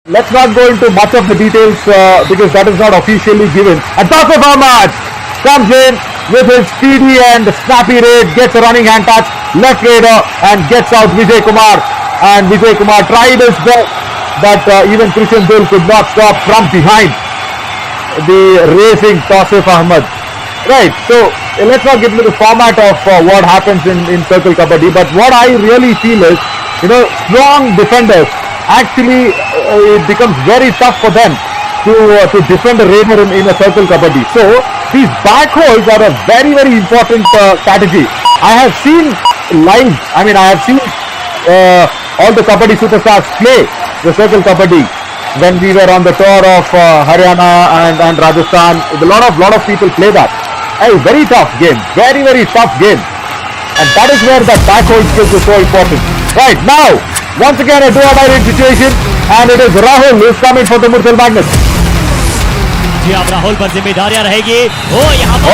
Let's not go into much of the details because that is not officially given. And Tasif Ahmad comes in with his speedy and snappy raid, gets a running hand touch, left raider and gets out Vijay Kumar. And Vijay Kumar tried his best, but even Krishan Dul could not stop from behind the racing Tasif Ahmad. Right, so let's not get into the format of what happens in Circle Kabaddi, but what I really feel is, strong defenders, actually it becomes very tough for them to defend a raider in a Circle Kabaddi. So these back holes are a very, very important strategy. I have seen live, I have seen all the Kabaddi superstars play the Circle Kabaddi when we were on the tour of Haryana and Rajasthan. A lot of people play that. A very tough game, very, very tough game. And that is where that back hole skills is so important. Right, now, once again a do-or-die situation, and it is Rahul who is coming for the Murthal Magnets. जी अब राहुल पर जिम्मेदारियां रहेगी। यहाँ पर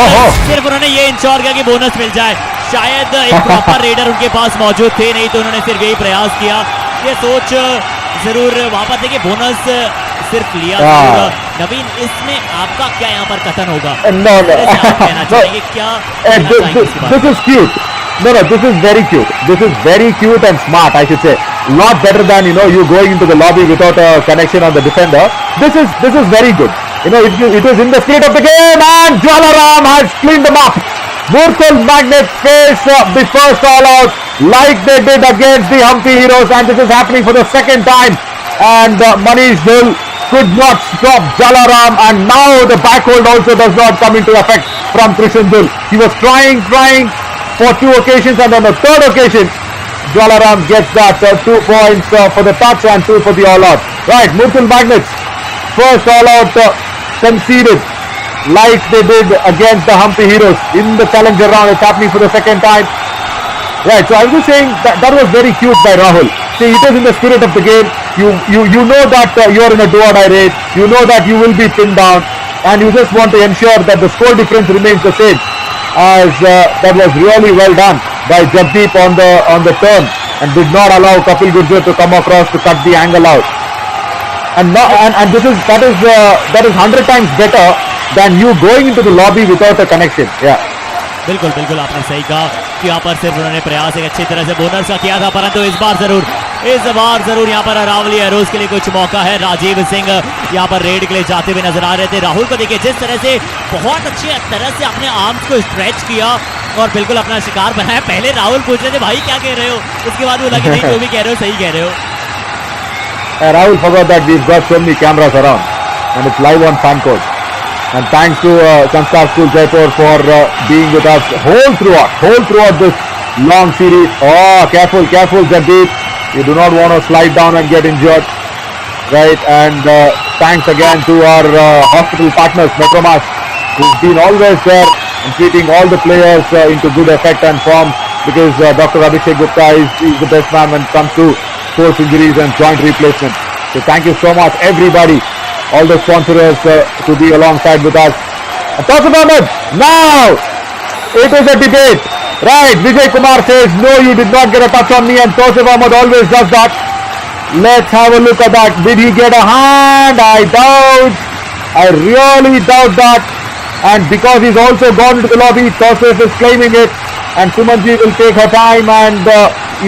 सिर्फ उन्होंने ये ensure किया कि बोनस मिल जाए। शायद एक प्रॉपर रेडर उनके पास मौजूद थे नहीं, तो उन्होंने सिर्फ यही प्रयास किया। ये सोच जरूर वहां पर देखिए बोनस सिर्फ लिया। नवीन, इसमें आपका क्या यहाँ पर कथन होगा? कहना चाहेंगे क्या? This is cute. No, this is very cute. This is very cute and smart, I should say. Lot better than you going into the lobby without a connection on the defender. This is very good. It was in the spirit of the game, and Jwalaram has cleaned them up. Murthal Magnets face the first all out like they did against the Hampi Heroes, and this is happening for the second time. And Manish Dhul could not stop Jwalaram, and now the back hold also does not come into effect from Krishan Dhul. He was trying for 2 occasions, and on the third occasion Jwalaram gets that 2 points for the touch and 2 for the all out. Right, Murthal Magnets first all out conceded like they did against the Hampi Heroes in the challenger round. It's happening for the second time. Right, so I was just saying that was very cute by Rahul. See, it is in the spirit of the game. You know that you are in a do-or-die race. You know that you will be pinned down, and you just want to ensure that the score difference remains the same. As that was really well done by Jagdeep on the turn, and did not allow Kapil Gurjar to come across to cut the angle out. And that is 100 times better than you going into the lobby without a connection. Yeah. बिल्कुल बिल्कुल आपने सही कहा कि यहाँ पर सिर्फ उन्होंने प्रयास एक अच्छी तरह से बोनस का किया था, परंतु इस बार जरूर यहाँ पर अरावली एरोज के लिए कुछ मौका है। राजीव सिंह यहाँ पर रेड के लिए जाते हुए नजर आ रहे थे। राहुल को देखिए जिस तरह से बहुत अच्छी तरह से अपने आर्म्स को स्ट्रेच किया और बिल्कुल अपना शिकार बनाया। पहले राहुल पूछ रहे थे भाई क्या कह रहे हो, उसके बाद बोला कि नहीं जो भी कह रहे हो सही कह रहे हो। Rahul forgot that we've got so many cameras around and it's live on fan code. And thanks to Sanskar School Jaipur for being with us whole throughout this long series. Oh, careful Jagdeep. You do not want to slide down and get injured. Right, and thanks again to our hospital partners, Metromas, who've been always there and treating all the players into good effect and form, because Dr. Abhishek Gupta is the best man when it comes to sports injuries and joint replacement. So thank you so much everybody, all the sponsors to be alongside with us. Tasif Ahmad, now it is a debate. Right, Vijay Kumar says no, you did not get a touch on me, and Tasif Ahmad always does that. Let's have a look at that. Did he get a hand? I doubt. I really doubt that. And because he's also gone into the lobby, Tasif is claiming it, and Sumanji will take her time, and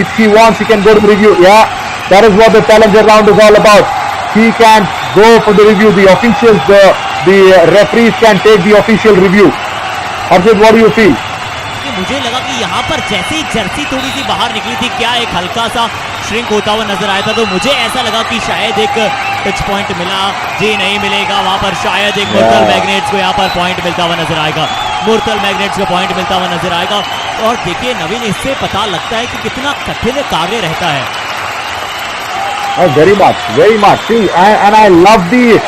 if she wants she can go to the review. Yeah, that is what the challenger round is all about. He can go for the review. The officials, the referees can take the official review. Harshit, what do you feel? मुझे लगा कि यहाँ पर जैसे ही Jersey थोड़ी सी बाहर निकली थी, क्या एक हल्का सा श्रिंक होता हुआ नजर आया था, तो मुझे ऐसा लगा कि शायद एक टच पॉइंट मिला। जी नहीं मिलेगा, वहां पर शायद एक मुर्थल मैग्नेट्स को यहाँ पर पॉइंट मिलता हुआ नजर आएगा। मुर्थल मैग्नेट्स को पॉइंट मिलता हुआ नजर आएगा। और देखिए नवीन, इससे पता लगता है कि कितना कठिन कार्य रहता है। Very much. See, and I love the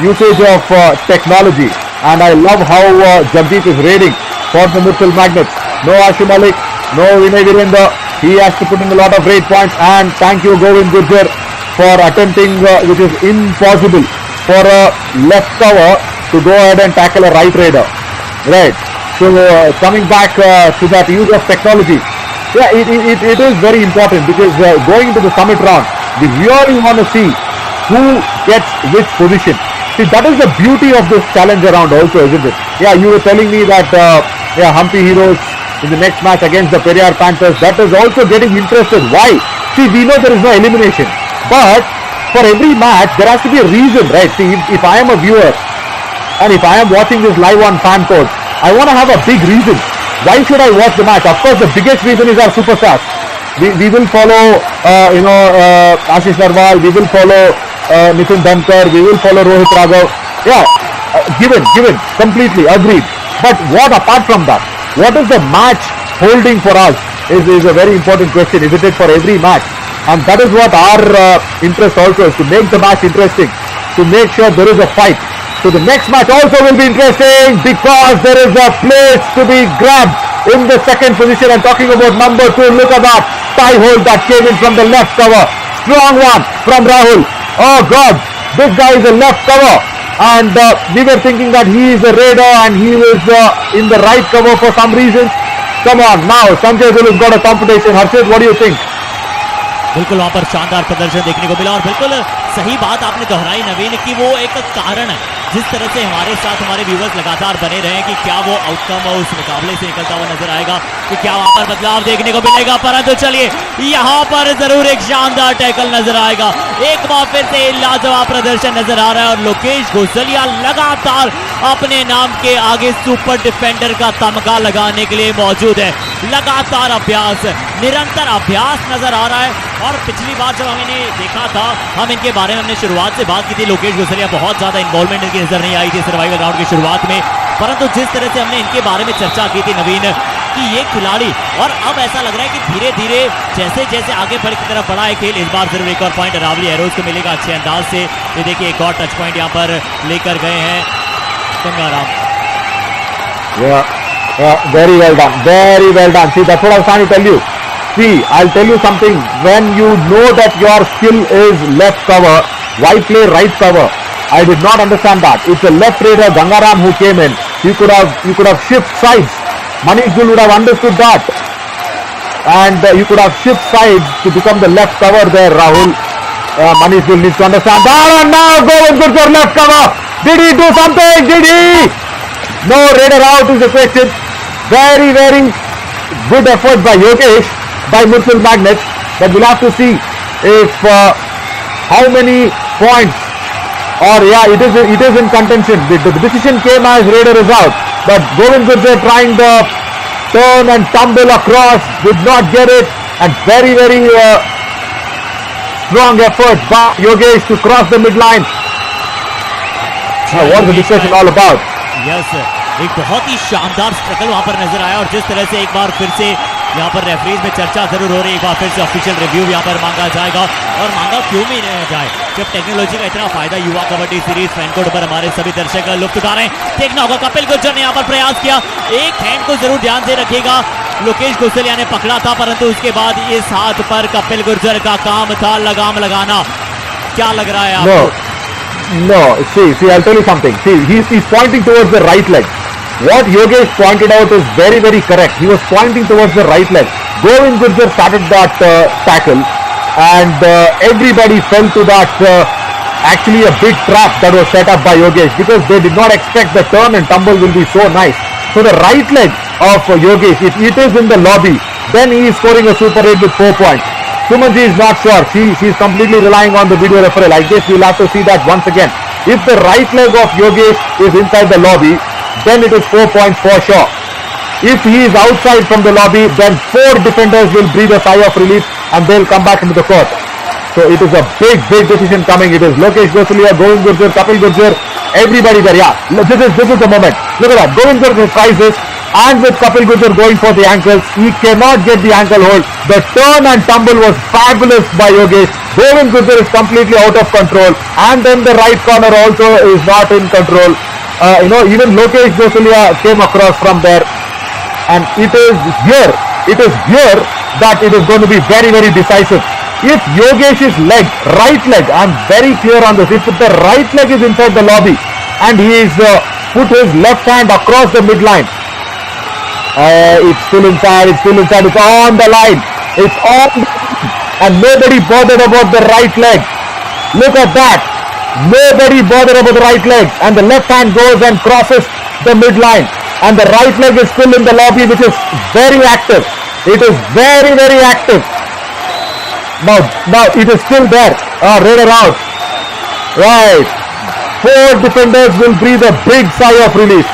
usage of technology, and I love how Jagdeep is raiding for the Murthal Magnets. No Ashim Malik, no Vinay Virendra. He has to put in a lot of raid points, and thank you Govind Gurjar for attempting, which is impossible for a left cover to go ahead and tackle a right raider. Right. So coming back to that use of technology, yeah, it is very important, because going into the summit round, we really want to see who gets which position. See, that is the beauty of this challenge round also, isn't it? Yeah, you were telling me that Humpy Heroes in the next match against the Periyar Panthers, that is also getting interested. Why? See, we know there is no elimination, but for every match there has to be a reason, right? See, if I am a viewer and if I am watching this live on fan codes, I want to have a big reason. Why should I watch the match? Of course, the biggest reason is our superstars. We will follow, Ashish Narwal. We will follow Nitin Dhankar. We will follow Rohit Raghav. Yeah, given, completely agreed. But what apart from that? What is the match holding for us is a very important question, isn't it, for every match? And that is what our interest also is, to make the match interesting, to make sure there is a fight. So the next match also will be interesting because there is a place to be grabbed in the second position. I'm talking about number 2. Look at that tie hold that came in from the left cover. Strong one from Rahul. Oh God, this guy is a left cover. And we were thinking that he is a raider and he is in the right cover for some reason. Come on, now Sanjay Gill has got a competition. Harshit, what do you think? बिल्कुल वहां पर शानदार प्रदर्शन देखने को मिला और बिल्कुल सही बात आपने दोहराई नवीन कि वो एक कारण है जिस तरह से हमारे साथ हमारे व्यूवर्स लगातार बने रहे कि क्या वो आउटकम उस मुकाबले से निकलता हुआ नजर आएगा, कि क्या वहां पर बदलाव देखने को मिलेगा। परंतु चलिए यहाँ पर जरूर एक शानदार टैकल नजर आएगा, एक बार फिर से लाजवाब प्रदर्शन नजर आ रहा है और लोकेश घोसलिया लगातार अपने नाम के आगे सुपर डिफेंडर का तमगा लगाने के लिए मौजूद है। लगातार अभ्यास, निरंतर अभ्यास नजर आ रहा है। और पिछली बार जब हम इन्हें देखा था, हम इनके बारे में हमने शुरुआत से बात की थी, लोकेश घोसलिया बहुत ज्यादा इन्वॉल्वमेंट इनकी नजर नहीं आई थी सर्वाइवल राउंड की शुरुआत में, परंतु जिस तरह से हमने इनके बारे में चर्चा की थी नवीन कि ये खिलाड़ी, और अब ऐसा लग रहा है कि धीरे धीरे जैसे जैसे आगे बढ़ की तरफ बढ़ा है खेल, इस बार जरूर एक और पॉइंट अरावली एरोज को मिलेगा अच्छे अंदाज से। ये देखिए एक और टच पॉइंट यहाँ पर लेकर गए हैं Gangaram. Very well done. Very well done. See, that's what I was trying to tell you. See, I'll tell you something. When you know that your skill is left cover, why play right cover? I did not understand that. It's a left raider, Gangaram, who came in. You could have shift sides. Manish Gill would have understood that. And you could have shift sides to become the left cover there, Rahul. Manish Gill needs to understand that. And now Govind Gurjar left cover. Did he do something? Did he? No, raider out is the question. Very, very good effort by Yogesh, by MURTHAL Magnets, but we'll have to see if how many points, or it is in contention. The decision came as raider is out, but Govind Gurjar trying the turn and tumble across, did not get it, and very, very strong effort by Yogesh to cross the midline. What is the discussion all about? Yes, एक बहुत ही शानदार struggle वहां पर नजर आया और जिस तरह से एक बार फिर से यहाँ पर रेफरीज में चर्चा जरूर हो रही है, एक बार फिर से ऑफिशियल रिव्यू यहाँ पर मांगा जाएगा और मांगा क्यों भी नहीं जाए जब टेक्नोलॉजी का इतना फायदा युवा कबड्डी सीरीज फैनकोड पर हमारे सभी दर्शक लुत्फ उठा रहे हैं। देखना होगा कपिल गुर्जर ने यहाँ पर प्रयास किया, एक हैंड को जरूर ध्यान से रखिएगा, लोकेश घोसलिया ने पकड़ा था परंतु उसके बाद इस हाथ पर कपिल गुर्जर का काम था लगाम लगाना। क्या लग रहा है आपको? No, see, I'll tell you something. See, he's pointing towards the right leg. What Yogesh pointed out is very, very correct. He was pointing towards the right leg. Govind Gurjar started that tackle and everybody fell to that actually a big trap that was set up by Yogesh because they did not expect the turn and tumble will be so nice. So the right leg of Yogesh, if it is in the lobby, then he is scoring a super 8 with 4 points. Sumanji is not sure. She's completely relying on the video referral. I guess we'll have to see that once again. If the right leg of Yogesh is inside the lobby, then it is 4 points for sure. If he is outside from the lobby, then 4 defenders will breathe a sigh of relief and they'll come back into the court. So it is a big decision coming. It is Lokesh Gosalia, Govind Gurjar, Kapil Gurjar, everybody there. Yeah, this is the moment. Look at that. Govind Gurjar tries this. And with Kapil Gurjar going for the ankles, he cannot get the ankle hold. The turn and tumble was fabulous by Yogesh. Govind Gurjar is completely out of control. And then the right corner also is not in control. Even Lokesh Gosalia came across from there. And it is here that it is going to be very, very decisive. If Yogesh's leg, right leg, I'm very clear on this. If the right leg is inside the lobby and he is put his left hand across the midline, it's still inside, it's on the line, and nobody bothered about the right leg. Look at that. Nobody bothered about the right leg, and the left hand goes and crosses the midline, and the right leg is still in the lobby, which is very active. It is very, very active. Now it is still there. Raider out. Right. 4 defenders will breathe a big sigh of relief.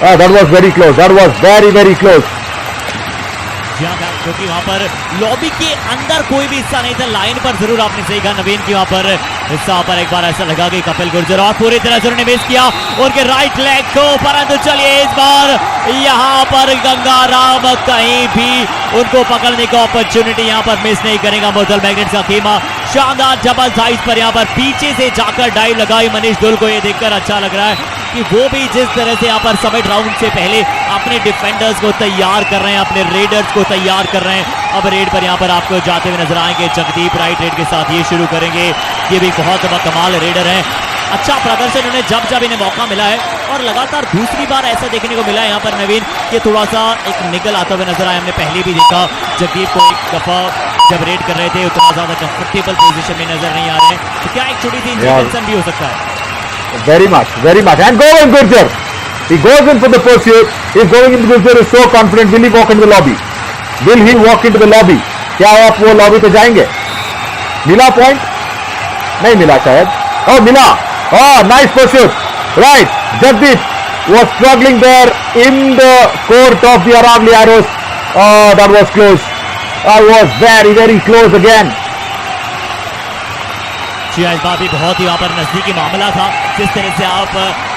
That was very close. That was very, very close. क्योंकि वहां पर lobby के अंदर कोई भी हिस्सा नहीं था, लाइन पर जरूर आपने सही कहा नवीन की वहां पर हिस्सा पर एक बार ऐसा लगा कि कपिल गुर्जर और पूरी तरह से उन्होंने मिस किया उनके राइट लेग को, परंतु चलिए इस बार यहां पर गंगाराम कहीं भी उनको पकड़ने का अपॉर्चुनिटी यहां पर मिस नहीं करेगा। मुर्थल मैग्नेट्स का खेमा शानदार डबल साइज पर यहां पर पीछे से जाकर डाइव लगाई मनीष दुल को, ये देखकर अच्छा लग रहा है कि वो भी जिस तरह से यहाँ पर समिट राउंड से पहले अपने डिफेंडर्स को तैयार कर रहे हैं, अपने रेडर्स को तैयार कर रहे हैं। अब रेड पर यहाँ पर आपको जाते हुए नजर आएंगे जगदीप, राइट रेड के साथ ये शुरू करेंगे। ये भी बहुत कमाल रेडर है, अच्छा प्रदर्शन उन्हें जब इन्हें मौका मिला है और लगातार दूसरी बार ऐसा देखने को मिला है यहाँ पर नवीन कि थोड़ा सा एक निकल आता हुआ नजर आया। हमने पहले भी देखा जगदीप को एक दफा जब रेड कर रहे थे उतना ज्यादा कंफर्टेबल पोजीशन में नजर नहीं आ रहे हैं, तो क्या एक छोटी सी इंसिडेंट भी हो सकता है? Very much. And going Gurjar. He goes in for the pursuit. He's going into Gurjar is so confident. Will he walk into the lobby? Will he walk into the lobby? क्या आप वो lobby पे जाएंगे? मिला point? नहीं मिला शायद. Oh मिला. Oh nice pursuit. Right. Jagdeep was struggling there in the court of the Aravalli Arrows. Oh that was close. That was very, very close again. इस बार भी बहुत ही वहाँ पर नजदीकी मामला था। जिस तरह से आप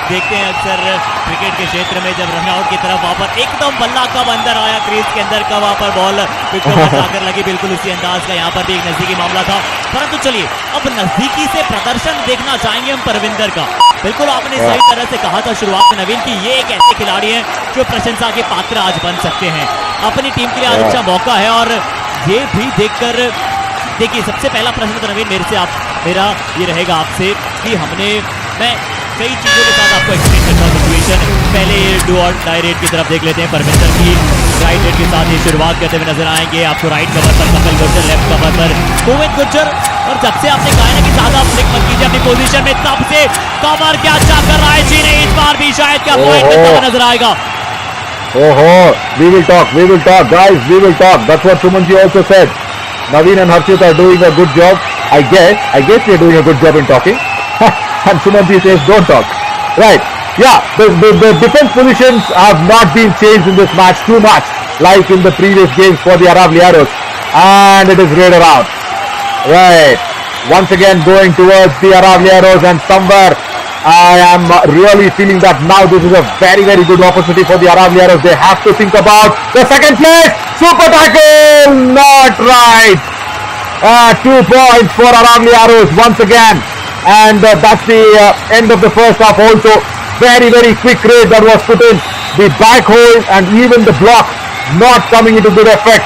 देखते हैं अक्सर क्रिकेट के क्षेत्र में जब रनआउट की तरफ वहाँ पर एकदम बल्ला कब अंदर आया क्रीज के अंदर, कब वहाँ पर बॉल विकेट पर जाकर लगी, बिल्कुल उसी अंदाज का यहाँ पर भी एक नजदीकी मामला था। परंतु चलिए अब नजदीकी से प्रदर्शन देखना चाहेंगे हम परविंदर का। बिल्कुल आपने सही तरह से कहा था शुरुआत में नवीन की ये एक ऐसे खिलाड़ी हैं जो प्रशंसा के पात्र आज बन सकते हैं। अपनी टीम के लिए आज अच्छा मौका है और ये भी देखकर देखिए सबसे पहला प्रश्न तो नवीन मेरा ये रहेगा आपसे कि मैं कई चीज़ों के साथ आपको एक्सप्लेन करता हूँ सिचुएशन। पहले डू और डाई रेड की तरफ देख लेते हैं। परविंदर की राइट रेड के साथ ये शुरुआत करते हुए नजर आएंगे आपको। राइट कवर पर कपिल गुर्जर, लेफ्ट कवर पर कोविंद गुर्जर। और जब से आपने कहा है ना कि ज्यादा फ्लिक मत कीजिए अपनी पोजीशन में, तब से कवर क्या अच्छा कर रहा है जी नहीं, इस बार भी शायद क्या पॉइंट मिलता हुआ नजर आएगा। We will talk guys, we will talk. That's what Sumanji also said. Naveen and Harshit are doing a good job. I guess they're doing a good job in talking. And Sumanji says don't talk. Right. Yeah, the defense positions have not been changed in this match too much like in the previous games for the Aravalli Arrows. And it is Raider out. Right. Once again going towards the Aravalli Arrows, and somewhere I am really feeling that now this is a very, very good opportunity for the Aravalli Arrows. They have to think about the second place. Super tackle! Not right. 2 points for Aravalli Arrows once again. And that's the end of the first half also. Very, very quick raid that was put in. The back hold and even the block not coming into good effect.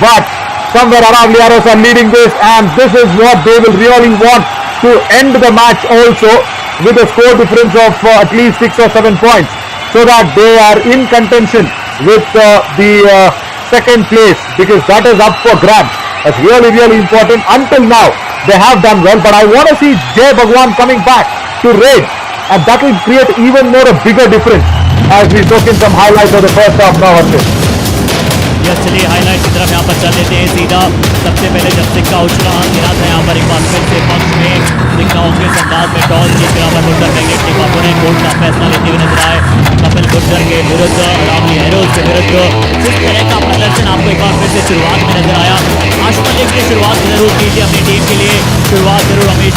But somewhere Aravalli Arrows are leading this, and this is what they will really want to end the match also, with a score difference of at least 6 or 7 points, so that they are in contention with the second place, because that is up for grabs. That's really, really important. Until now, they have done well, but I want to see Jay Bhagwan coming back to raid, and that will create even more a bigger difference as we took in some highlights of the first half now. चलिए highlight की तरफ यहाँ पर चल लेते हैं सीधा। सबसे पहले जब सिक्का उछला गिरा था यहाँ पर एक बार फिर से पक्ष में सिक्का के अंदाज में टॉस जीत कर मुर्थल मैग्नेट्स के अपोनेंट कोर्ट का फैसला लेते हुए नजर आए। कपिल गुर्जर के विरुद्ध अरावली एरोज के विरुद्ध जिस तरह का प्रदर्शन आपको एक बार फिर से शुरुआत में नजर आया। आशुमा देख के शुरुआत जरूर कीजिए अपनी टीम के लिए, शुरुआत जरूर उमेश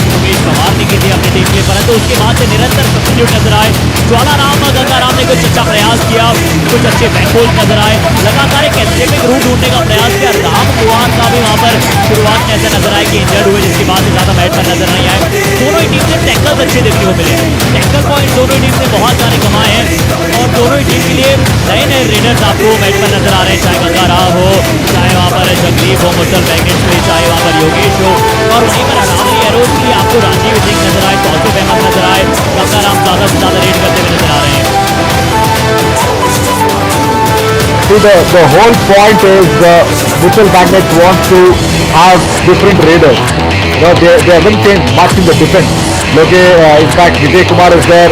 पवार ने की थी अपनी टीम के लिए, परंतु उसके बाद से निरंतर सब्स्टिट्यूट नजर आए। ज्वालाराम गंगाराम ने कुछ अच्छा प्रयास किया, कुछ अच्छे बैकहोल्ड नजर आए, लगातार एक एस्केपिंग रूट ढूंढने का प्रयास किया। राम कुमार का भी वहां पर शुरुआत में ऐसा नजर आया कि इंजर्ड हुए, जिसके बाद से ज्यादा मैच पर नजर नहीं आए। दोनों ही टीम से टैकल्स अच्छे देखने को मिले, टैकल पॉइंट दोनों ही टीम से बहुत सारे कमाए हैं, और दोनों ही टीम के लिए नए नए रेडर्स आपको मैच पर नजर आ रहे हैं, चाहे गंगाराम हो, चाहे वहां पर जगदीप हो, मुर्थल मैग्नेट्स में, चाहे वहां पर योगेश हो, और वहीं पर अरावली एरोज की आपको राजीव सिंह नजर आए, तौसीफ अहमद नजर आए, गंगाराम ज्यादा से ज्यादा रेड करते हुए नजर आ रहे हैं। See, the whole point is Mutual Magnets wants to have different raiders. No, they haven't changed much in the defense. Look, in fact, Vijay Kumar is there,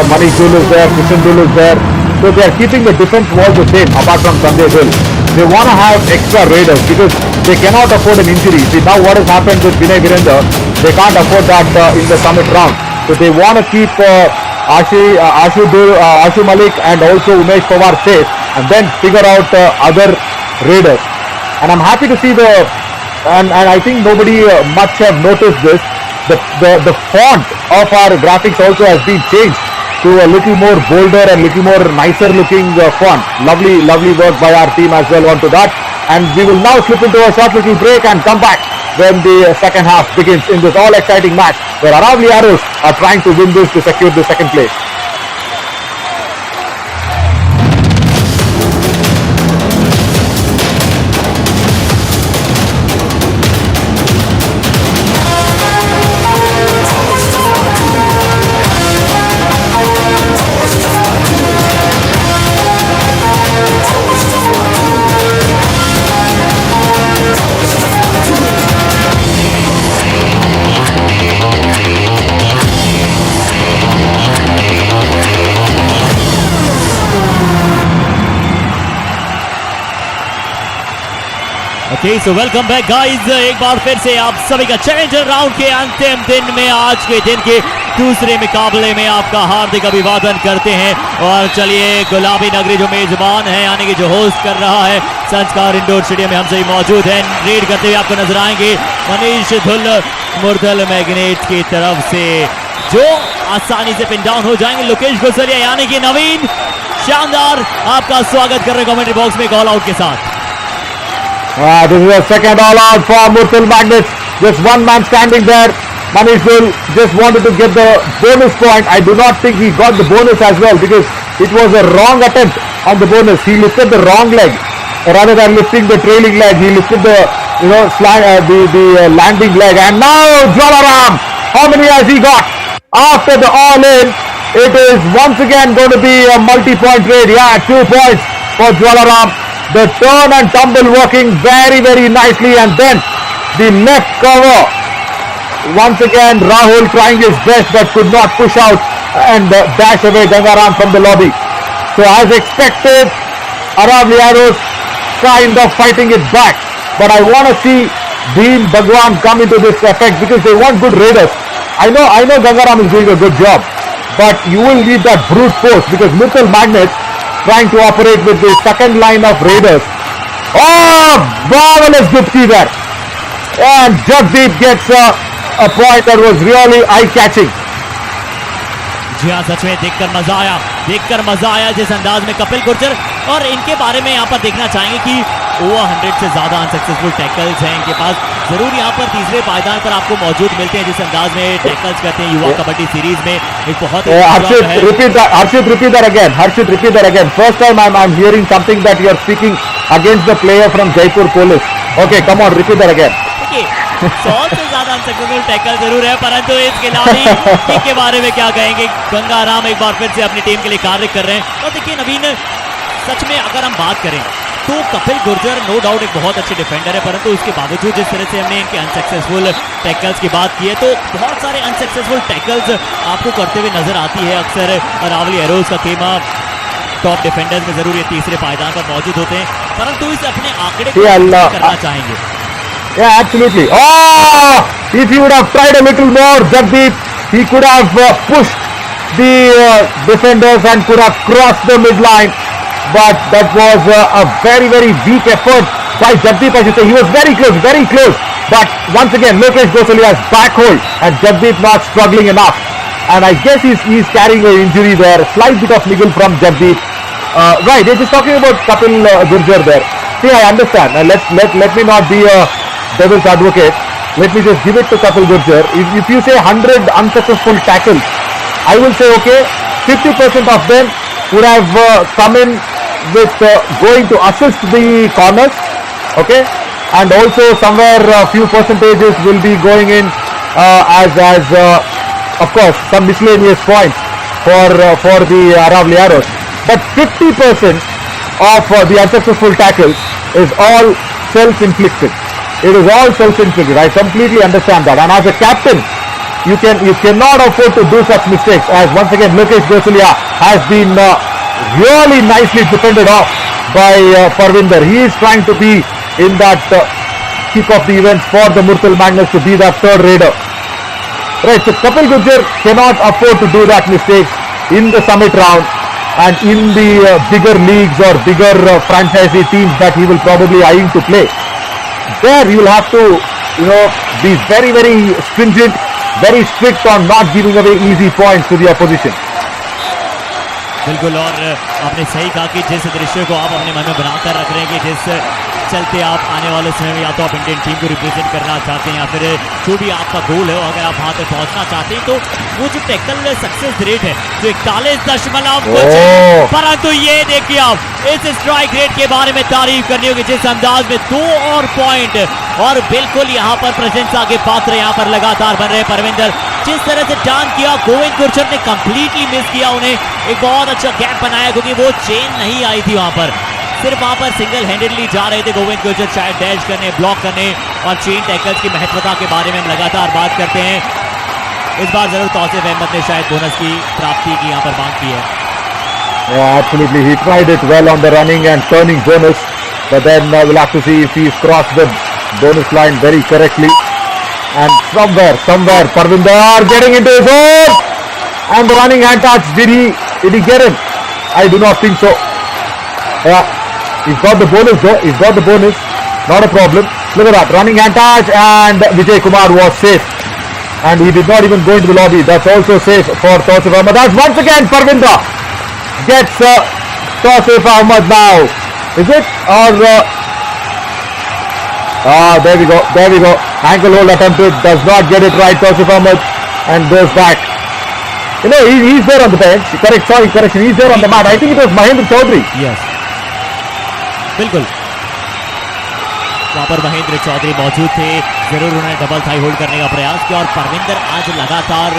Manish Dul is there, Kishan Dul is there. So they are keeping the defense wall the same, apart from Sanjay Dul. They want to have extra raiders because they cannot afford an injury. See, now what has happened with Vinay Virender, they can't afford that in the summit round. So they want to keep Ashu Malik and also Umesh Pawar safe, and then figure out other raiders. And I'm happy to see and I think nobody much have noticed this. The font of our graphics also has been changed to a little more bolder and little more nicer looking font. Lovely work by our team as well onto that. And we will now slip into a short little break and come back when the second half begins in this all exciting match where Aravali Arrows are trying to win this to secure the second place. Okay, so welcome back guys. एक बार फिर से आप सभी का challenger round के अंतिम दिन में आज के दिन के दूसरे मुकाबले में आपका हार्दिक अभिवादन करते हैं। और चलिए गुलाबी नगरी जो मेजबान है यानी कि जो होस्ट कर रहा है संस्कार इंडोर स्टेडियम में हम सभी मौजूद हैं। रेड करते हुए आपको नजर आएंगे मनीष धुल मुरथल मैग्नेट की तरफ से जो आसानी से पिन डाउन हो जाएंगे। लोकेश गुसरिया यानी कि नवीन शानदार आपका स्वागत कर रहे हैं कमेंट्री बॉक्स में एक ऑल आउट के साथ। This is a second all out for Murthal Magnets. Just one man standing there. Manish Dul just wanted to get the bonus point. I do not think he got the bonus as well because it was a wrong attempt on the bonus. He lifted the wrong leg rather than lifting the trailing leg. He lifted the landing leg. And now Jwalaram, how many has he got? After the all in, it is once again going to be a multi-point raid. Yeah, 2 points for Jwalaram. The turn and tumble working very, very nicely, and then the left cover. Once again, Rahul trying his best but could not push out and dash away Gangaram from the lobby. So as expected, Aravali Arrows kind of fighting it back. But I want to see Dean Bhagwan come into this effect because they want good raiders. I know Gangaram is doing a good job, but you will need that brute force because Murthal Magnets trying to operate with the second line of raiders. Oh, marvelous dupki there. And Jagdeep gets a point that was really eye-catching. जी हाँ, सच में देखकर मजा आया जिस अंदाज में कपिल गुर्जर। और इनके बारे में यहाँ पर देखना चाहेंगे कि ओवर 100 से ज्यादा अनसक्सेसफुल टैकल्स हैं इनके पास। जरूर यहाँ पर तीसरे पायदान पर आपको मौजूद मिलते हैं जिस अंदाज में टैकल्स करते हैं युवा कबड्डी सीरीज में। एक बहुत Harshit, repeat that again. First time I'm hearing something that you are speaking against the player from Jaipur Police. Okay, come on, repeat that again. 100 से ज्यादा अनसक्सेसफुल टैकल जरूर है, परंतु इस खिलाड़ी के बारे में क्या कहेंगे। गंगाराम एक बार फिर से अपनी टीम के लिए कार्य कर रहे हैं। और देखिए नवीन, सच में अगर हम बात करें तो कपिल गुर्जर नो डाउट एक बहुत अच्छे डिफेंडर है, परंतु उसके बावजूद जिस तरह से हमने इनके अनसक्सेसफुल टैकल्स की बात की है तो बहुत सारे अनसक्सेसफुल टैकल्स आपको करते हुए नजर आती है। अक्सर अरावली एरोज का खेमा टॉप डिफेंडर्स में जरूर ये तीसरे पायदान पर मौजूद होते हैं, परंतु इस अपने आंकड़े को करना चाहेंगे। Yeah, absolutely. Oh, if he would have tried a little more, Jagdeep, he could have pushed the defenders and could have crossed the midline. But that was a very, very weak effort by Jagdeep, I should say. He was very close. But once again, Lokesh Gosalia's back hold and Jagdeep not struggling enough. And I guess he's carrying an injury there. Slight bit of niggle from Jagdeep. Right, they're just talking about Kapil Gurjar there. See, I understand. Let me not be a devil's advocate. Let me just give it to Kapil Gurjar. If you say 100 unsuccessful tackles, I will say okay, 50% of them would have come in with going to assist the corners, okay, and also somewhere a few percentages will be going in as of course some miscellaneous points for the Aravali Arrows. But 50% of the unsuccessful tackles is all self-inflicted. It is all self-inflicted. I completely understand that. And as a captain, you cannot afford to do such mistakes. As once again, Lokesh Gosalia has been really nicely defended off by Parvinder. He is trying to be in that kick of the events for the Murthal Magnets to be that third raider. Right, so Kapil Gujjar cannot afford to do that mistakes in the summit round and in the bigger leagues or bigger franchisee teams that he will probably eyeing to play. There you will have to, be very, very stringent, very strict on not giving away easy points to the opposition. बिल्कुल, और आपने सही कहा कि जिस दृश्य को आप अपने मन में बनाकर रख रहे हैं कि जिस चलते आप आने वाले समय में या तो आप इंडियन टीम को रिप्रेजेंट करना चाहते हैं या फिर जो भी आपका गोल है अगर आप वहां तक पहुंचना चाहते हैं तो वो जो टैकल सक्सेस रेट है जो 41 परंतु ये देखिए आप इस स्ट्राइक रेट के बारे में तारीफ करनी होगी जिस अंदाज में 2 और पॉइंट और बिल्कुल यहाँ पर प्रशंसा के पात्र यहाँ पर लगातार बन रहे परविंदर जिस तरह से टर्न किया गोविंद गुर्जर ने कंप्लीटली मिस किया उन्हें एक बहुत अच्छा गैप बनाया क्योंकि वो चेन नहीं आई थी वहां पर सिर्फ वहां पर सिंगल हैंडेडली जा रहे थे गोविंद गुर्जर शायद डैश करने ब्लॉक करने और चेन टैकल्स की महत्वता के बारे में हम लगातार बात करते हैं इस बार जरूर तौसीफ अहमद ने शायद बोनस की प्राप्ति की यहाँ पर मांग की है Yeah, absolutely. He tried it well on the running and turning bonus, but then we'll have to see if he's crossed the bonus line very correctly. And somewhere, Parvinder getting into his own and the running hand touch. Did he get him? I do not think so. Yeah, he's got the bonus though. He's got the bonus. Not a problem. Look at that running hand touch, and Vijay Kumar was safe. And he did not even go into the lobby. That's also safe for Tausif Ahmed. That's once again Parvinder gets Tausif Ahmed now. Is it? Or there we go. Ankle hold attempted. Does not get it right. Tausif Ahmed and goes back. He's there on the bench. Correction. He's there on the mat. I think it was Mahendra Chaudhary. Yes. बिल्कुल वहां पर महेंद्र चौधरी मौजूद थे जरूर उन्होंने double Thai hold करने का प्रयास किया और परविंदर आज लगातार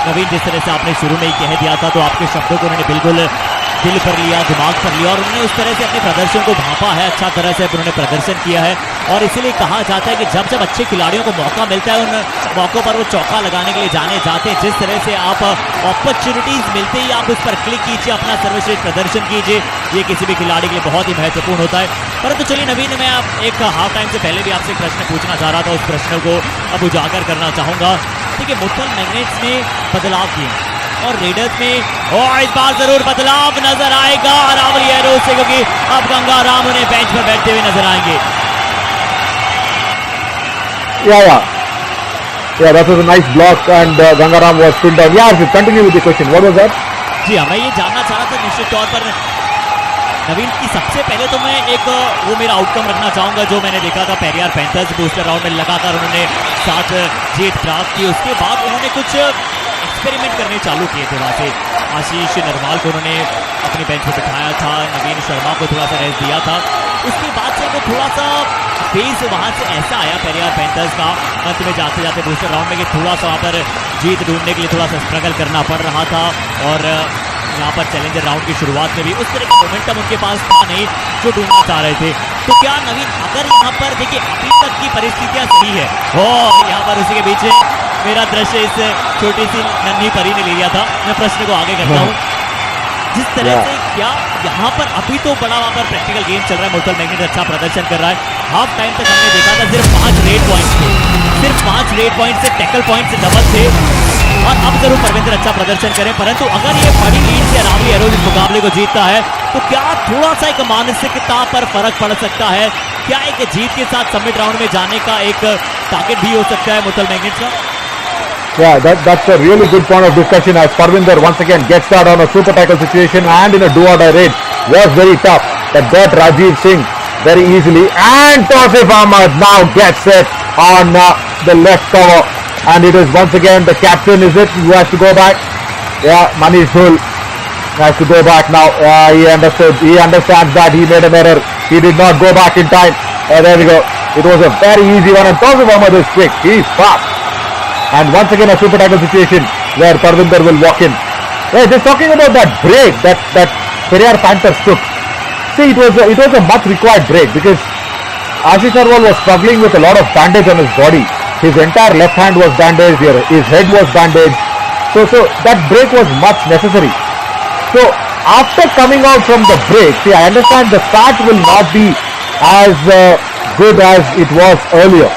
नवीन जिस तरह से आपने शुरू में ही कह दिया था तो आपके शब्दों को उन्होंने बिल्कुल दिल पर लिया दिमाग पर लिया और उन्होंने उस तरह से अपने प्रदर्शन को भांपा है अच्छा तरह से उन्होंने प्रदर्शन किया है और इसीलिए कहा जाता है कि जब अच्छे खिलाड़ियों को मौका मिलता है उन मौकों पर वो चौका लगाने के लिए जाने जाते हैं जिस तरह से आप अपॉर्चुनिटीज मिलते ही आप उस पर क्लिक कीजिए अपना सर्वश्रेष्ठ प्रदर्शन कीजिए ये किसी भी खिलाड़ी के लिए बहुत ही महत्वपूर्ण होता है परंतु चलिए नवीन मैं आप एक हाफ टाइम से पहले भी आपसे प्रश्न पूछना चाह रहा था उस प्रश्न को अब उजागर करना चाहूंगा देखिए मुर्थल मैग्नेट्स ने बदलाव किए और रेडर्स में और इस बार जरूर बदलाव नजर आएगा अरावली एरोज से क्योंकि अब गंगा राम उन्हें बेंच पर बैठते हुए नजर आएंगे Yeah, that was a nice block and Gangaram was pinned down. Yeah, continue with the question. What was that? जी हाँ मैं ये जानना चाह रहा था निश्चित तौर पर नवीन की सबसे पहले तो मैं एक वो मेरा आउटकम रखना चाहूंगा जो मैंने देखा था पेरियार पैंथर्स बूस्टर राउंड में लगातार उन्होंने 7 जीत प्राप्त की उसके बाद उन्होंने कुछ एक्सपेरिमेंट करने चालू किए थे वहाँ से आशीष नरवाल को उन्होंने अपने बेंच पर बिठाया था नवीन शर्मा को थोड़ा सा रेस्ट दिया था उसके बाद से वो थोड़ा सा फेज वहाँ से ऐसा आया पेरियार पैंथर्स का अंत में जाते जाते बूस्टर राउंड में कि थोड़ा सा वहाँ पर जीत ढूंढने के लिए थोड़ा सा स्ट्रगल करना पड़ रहा था और यहाँ पर चैलेंजर राउंड की शुरुआत में भी उस तरह का मोमेंटम उनके पास था नहीं जो ढूंढना चाह रहे थे तो क्या नवीन अगर यहाँ पर देखिए अभी तक की परिस्थितियाँ सही है यहाँ पर उसी के बीच मेरा दृश्य इस छोटी सी नन्ही परी ने ले लिया था मैं प्रश्न को आगे करता हूँ जिस तरह से क्या यहाँ पर अभी तो बड़ा वहाँ पर प्रैक्टिकल गेम चल रहा है मुर्थल मैग्नेट अच्छा प्रदर्शन कर रहा है हाफ टाइम तक हमने देखा था सिर्फ 5 रेड पॉइंट्स थे सिर्फ 5 रेड पॉइंट से टैकल पॉइंट से डबल थे और अब जरूर परविंदर अच्छा प्रदर्शन करें परंतु अगर ये बड़ी लीड से अरावली एरोज इस मुकाबले को जीतता है तो क्या थोड़ा सा एक मानसिकता पर फर्क पड़ सकता है क्या एक जीत के साथ समिट राउंड में जाने का एक टारगेट भी हो सकता है मुर्थल मैग्नेट्स का Yeah, that's a really good point of discussion as Parvinder once again gets that on a super tackle situation and in a do-or-die raid was very tough but got Rajiv Singh very easily and Tausif Ahmed now gets it on the left cover and it is once again the captain is it who has to go back Manish Dhul has to go back now he understands that he made an error he did not go back in time there we go it was a very easy one and Tausif Ahmed is quick he's fast and once again a super tackle situation where Parvinder will walk in. Yeah, just talking about that break that Periyar Panthers took. See, it was a much required break because Ashish Narwal was struggling with a lot of bandage on his body. His entire left hand was bandaged, his head was bandaged. So that break was much necessary. So after coming out from the break, see, I understand the start will not be as good as it was earlier.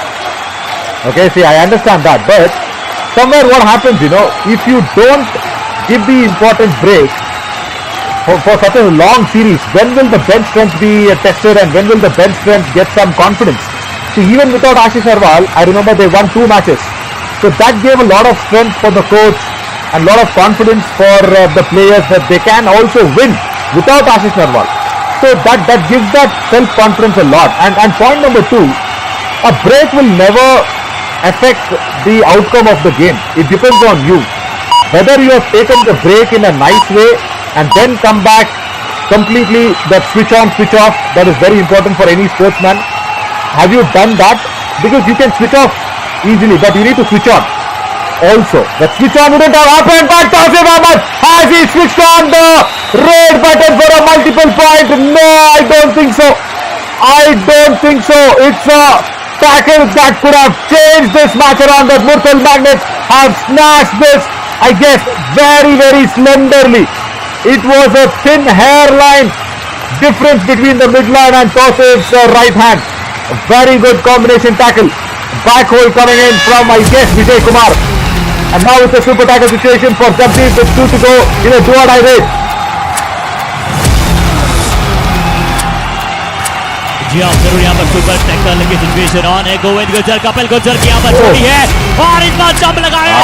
Okay, see, I understand that. But somewhere what happens, if you don't give the important break for such a long series, when will the bench strength be tested and when will the bench strength get some confidence? See, even without Ashish Narwal, I remember they won 2 matches. So that gave a lot of strength for the coach and a lot of confidence for the players that they can also win without Ashish Narwal. So that gives that self-confidence a lot. And point number 2, a break will never affect the outcome of the game. It depends on you. Whether you have taken the break in a nice way and then come back completely, that switch on, switch off, that is very important for any sportsman. Have you done that? Because you can switch off easily, but you need to switch on also. That switch on wouldn't have happened, but Tausif Ahmed, has he switched on the red button for a multiple point? No, I don't think so. I don't think so. It's a tackle that could have changed this match around. That Murthal Magnets have snatched this, I guess, very, very slenderly. It was a thin hairline difference between the midline and Tausif's right hand. A very good combination tackle. Back hole coming in from, I guess, Vijay Kumar. And now it's a super tackle situation for Jagdeep with 2 to go in a do-or-die race. जी आप जरूर यहाँ पर super tackle की situation on है। गोविंद गुज्जर, कपिल गुज्जर की यहाँ पर छोड़ी है और इस बार जंप लगाया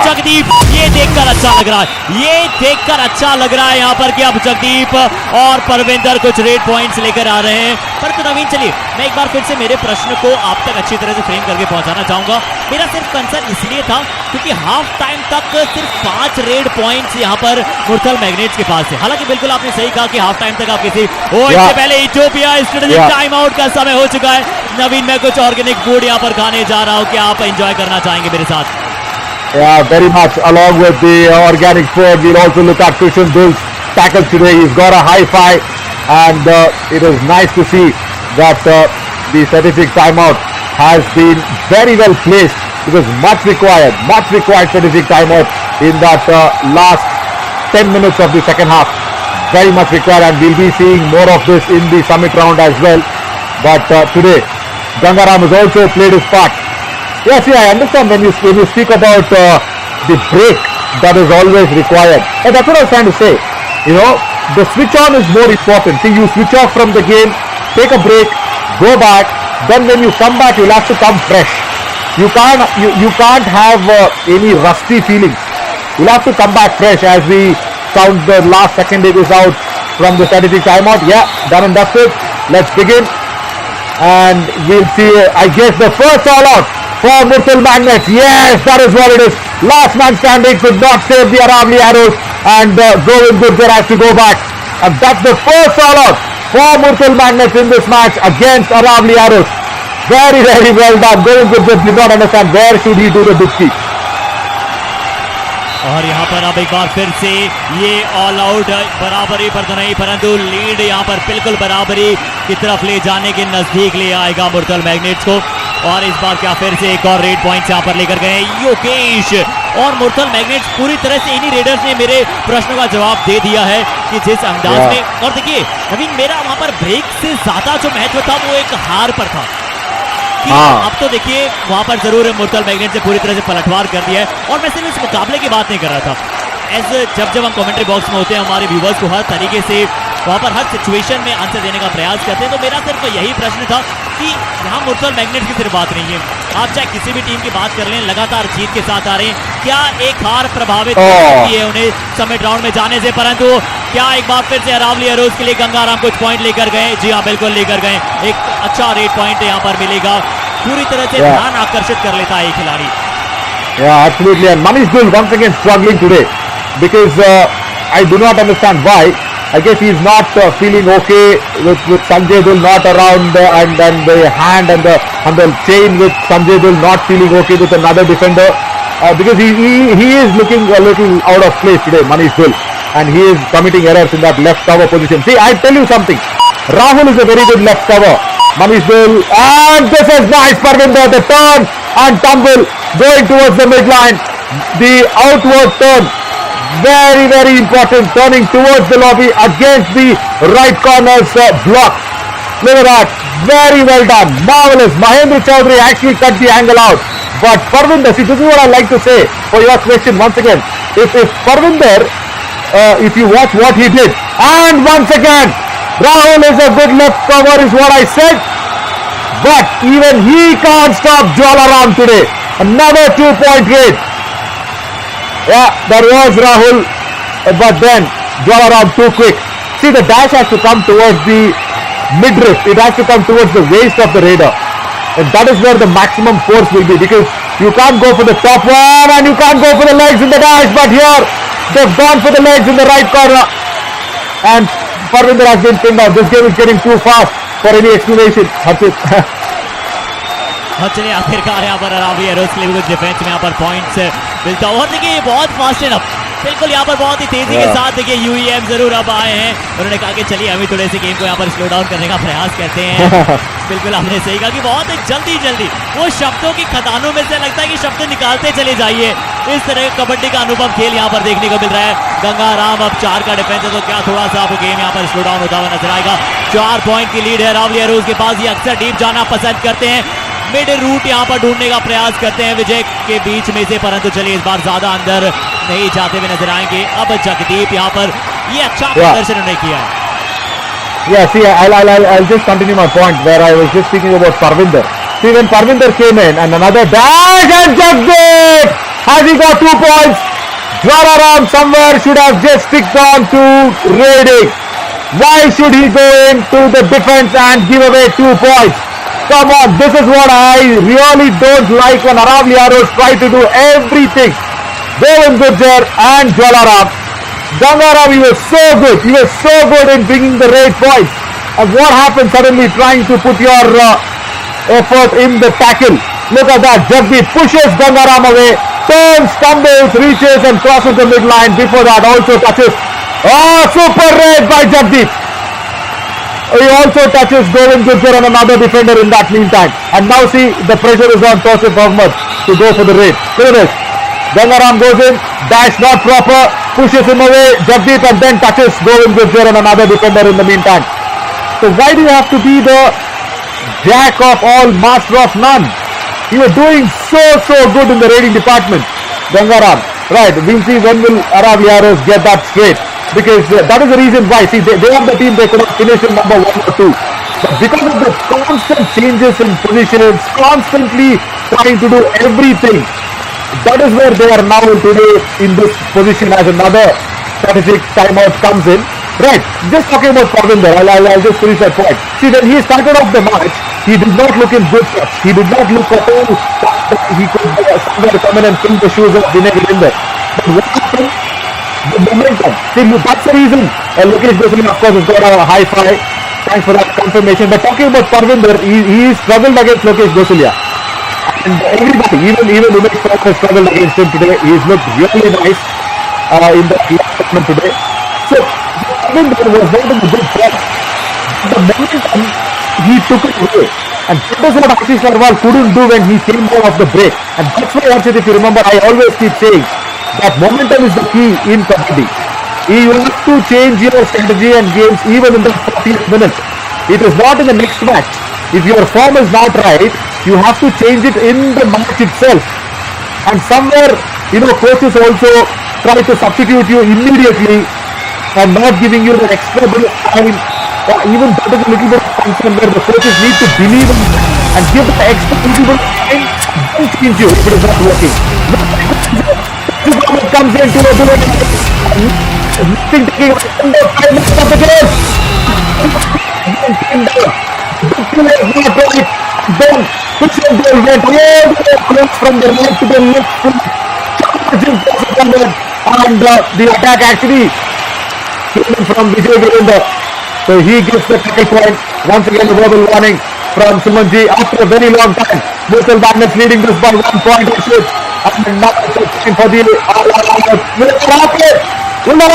जगदीप। ये देखकर अच्छा लग रहा है, ये देखकर अच्छा लग रहा है यहाँ पर कि अब जगदीप और परविंदर कुछ रेड पॉइंट्स लेकर आ रहे हैं। परंतु नवीन, चलिए मैं एक बार फिर से मेरे प्रश्न को आप तक अच्छी तरह से फ्रेम करके पहुंचाना चाहूंगा। मेरा सिर्फ कंसर्न इसलिए था क्योंकि हाफ टाइम तक सिर्फ 5 रेड पॉइंट्स यहाँ पर मुर्थल मैग्नेट्स के पास थे। हालांकि बिल्कुल आपने सही कहा कि हाफ टाइम तक आप किसी इससे पहले इथियोपिया स्ट्रेटेजिक टाइम आउट का समय हो चुका है। नवीन, मैं कुछ ऑर्गेनिक फूड यहाँ पर खाने जा रहा हूँ, क्या आप एंजॉय करना चाहेंगे मेरे साथ? Yeah, very much. Along with the organic food, we'll also look at Christian Bill's tackle today. He's got a high five, and it is nice to see that the strategic timeout has been very well placed, because much required strategic timeout in that last 10 minutes of the second half. Very much required, and we'll be seeing more of this in the summit round as well. But today, Gangaram has also played his part. Yes, I understand when you speak about the break that is always required. And that's what I was trying to say. The switch on is more important. See, you switch off from the game, take a break, go back. Then when you come back, you'll have to come fresh. You can't have any rusty feelings. You'll have to come back fresh. As we count the last second it is out from the strategic timeout. Yeah, done and dusted. Let's begin. And we'll see, I guess, the first all out for Murthal Magnets. Yes, that is what it is. Last man standing could not save the Aravalli Arrows, and Govind Gurjar has to go back. And that's the first all out for Murthal Magnets in this match against Aravalli Arrows. Very, very well done. Govind Gurjar did not understand where should he do the dipki. और यहाँ पर अब एक बार फिर से ये all out बराबरी पर तो नहीं, परंतु लीड यहाँ पर बिल्कुल बराबरी की तरफ ले जाने के नजदीक ले आएगा मुर्थल मैग्नेट्स को। और इस बार क्या फिर से एक और रेड पॉइंट्स यहाँ पर लेकर गए योगेश, और मुर्थल मैग्नेट्स पूरी तरह से इन्हीं रेडर्स ने मेरे प्रश्न का जवाब दे दिया है कि जिस अंदाज में। और देखिए नवीन, मेरा वहां पर ब्रेक से ज्यादा जो महत्व था वो एक हार पर था। अब तो देखिए वहां पर जरूर मुर्थल मैग्नेट्स ने पूरी तरह से पलटवार कर दिया है। और मैं सिर्फ इस मुकाबले की बात नहीं कर रहा था, जब हम कमेंट्री बॉक्स में होते हैं, हमारे व्यूवर्स को हर तरीके से वहां पर हर सिचुएशन में आंसर देने का प्रयास करते हैं। तो मेरा सिर्फ यही प्रश्न था कि यहाँ मुर्थल मैग्नेट्स की सिर्फ बात नहीं है, आप चाहे किसी भी टीम की बात कर लें, लगातार जीत के साथ आ रहे हैं। क्या एक हार प्रभावित की है उन्हें समिट राउंड में जाने से? परंतु क्या एक बार फिर से अरावली एरोज के लिए गंगाराम कुछ पॉइंट लेकर गए? जी हाँ, बिल्कुल लेकर गए। एक अच्छा रेड पॉइंट यहाँ पर मिलेगा, पूरी तरह से ध्यान आकर्षित कर लेता है ये खिलाड़ी। Yeah, absolutely. And Manish Gill once again struggling today, because I do not understand why. I guess he is not feeling okay with Sanjay Gill not around, and the hand and the chain with Sanjay Gill not feeling okay with another defender, because he is looking a little out of place today, Manish Gill, and he is committing errors in that left cover position. See, I tell you something, Rahul is a very good left cover. Manish Bill, and this is nice. Parvinder, the turn and tumble going towards the midline. The outward turn, very, very important. Turning towards the lobby against the right corner's block. Look at that. Very well done. Marvelous. Mahendra Chaudhary actually cut the angle out. But Parvinder, see, this is what I like to say for your question once again. If Parvinder, if you watch what he did, and once again, Rahul is a good left cover is what I said. But even he can't stop Jwalaram today. Another 2-point lead. Yeah, there was Rahul, but then Jwalaram too quick. See, the dash has to come towards the midriff. It has to come towards the waist of the raider. And that is where the maximum force will be, because you can't go for the top one and you can't go for the legs in the dash. But here, they've gone for the legs in the right corner. And Parvinder has been pinned out. This game is getting too fast for any explanation. Harshit. चलिए आखिरकार यहाँ पर Aravalli arrows के लिए भी कुछ defence में यहाँ पर पॉइंट्स मिलता है। और देखिए ये बहुत फास्ट है ना, बिल्कुल यहाँ पर बहुत ही तेजी के साथ देखिए यूईएम जरूर अब आए हैं। उन्होंने कहा कि चलिए हम थोड़े से गेम को यहाँ पर स्लो डाउन करने का प्रयास करते हैं। बिल्कुल आपने सही कहा कि बहुत जल्दी जल्दी वो शब्दों की खदानों में से लगता है कि शब्द निकालते चले जाइए। इस तरह कबड्डी का अनुपम खेल यहाँ पर देखने को मिल रहा है। गंगाराम अब 4 का डिफेंस है, तो क्या थोड़ा सा आपको गेम यहाँ पर स्लो डाउन होता हुआ नजर आएगा। 4 पॉइंट की लीड है अरावली एरोज के पास। ये अक्सर डीप जाना पसंद करते हैं, मिड रूट यहाँ पर ढूंढने का प्रयास करते हैं विजय के बीच में से, परंतु चलिए इस बार ज्यादा अंदर नहीं जाते हुए नजर आएंगे। अब जगदीप यहाँ पर ये अच्छा प्रदर्शन उन्होंने किया है। Yeah, see, I'll just continue my point where I was just speaking about Parvinder. See, when Parvinder came in and another dash, and Jagdeep, has he got 2 points? Jwalaram somewhere should have just sticked on to raiding. Why should he go into the defense and give away 2 points? Come on, this is what I really don't like when Aravali Arrows try to do everything. Devan Gurjar and Jwalaram. Gangaram, he was so good. He was so good in bringing the raid points. And what happened suddenly trying to put your effort in the tackle? Look at that. Jagdeep pushes Gangaram away, turns, stumbles, reaches and crosses the midline. Before that also touches. Oh, super raid by Jagdeep. He also touches Govind Gurjar and another defender in that meantime. And now see, the pressure is on Tausif Ahmed to go for the raid. Look at this. Gangaram goes in, dash not proper, pushes him away, Jagdeep, and then touches Govind Gurjar and another defender in the meantime. So why do you have to be the jack of all, master of none? You were doing so good in the raiding department, Gangaram. Right, we'll see when will Aravali Arrows get that straight. Because that is the reason why. See, they have the team, they could have finished in number 1 or 2. But because of the constant changes in positions, constantly trying to do everything, that is where they are now today in this position as another strategic timeout comes in. Right, just talking about Parvinder, I'll just finish that point. See, when he started off the match, he did not look in good touch. He did not look at all he could somewhere come in and fill the shoes of Vinay Girinder. But what happened? The momentum. See, that's the reason. Lokesh Gosali, of course, has got a high five. Thanks for that confirmation. But talking about Parvinder, he struggled against Lokesh Gosalia. And everybody, even Umesh Prabhu has struggled against him today. He's looked really nice in the last tournament today. So Parvinder was not in a good form. The momentum, he took it away. And that is what Ashish Narwal couldn't do when he came out of the break. And that's why, Harshit, if you remember, I always keep saying that momentum is the key in Kabaddi. You have to change your strategy and games even in the 40th minute. It is not in the next match. If your form is not right, you have to change it in the match itself. And somewhere, coaches also try to substitute you immediately and not giving you the extra bit of time. Even that is a little bit of concern where the coaches need to believe in and give the extra little bit of time. Don't change you if it is not working. It comes in to do it. Nothing taking under 5 minutes of the game. Then push and goal went all the way across from the right to the left foot. And the attack actually came in from Vijay Girinder. So he gives the tackle point. Once again the verbal warning from Sumanji after a very long time. Murthal Magnets leading this by 1 point or shoot. And now it's time for the Will it happen? Come on!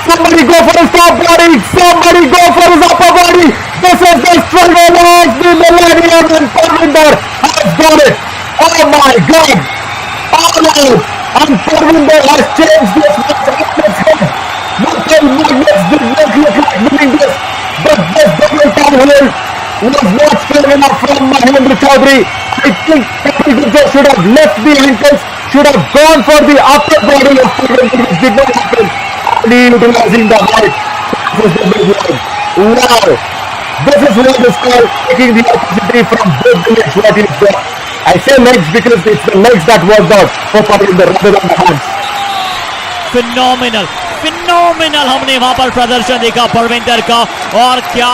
Somebody go for his top body. Somebody go for his upper body. This is the struggle of the millennium and Parvinder has got it. Oh my God. All out. And Parvinder has changed this match on its head. Murthal Magnets did not look like winning this. But this double time hold was not strong enough from Mahendra Chaudhary. I think Kapil Gurjar should have left the ankles, should have gone for the upper body of Parvinder, which did not happen. Utilizing the height. This is the big one. Wow. This is what is called taking the opportunity from both the legs what he's done. I say legs because it's the legs that worked out for Parvinder rather than the hands. Phenomenal phenomenal हमने वहां पर प्रदर्शन देखा परविंदर का, और क्या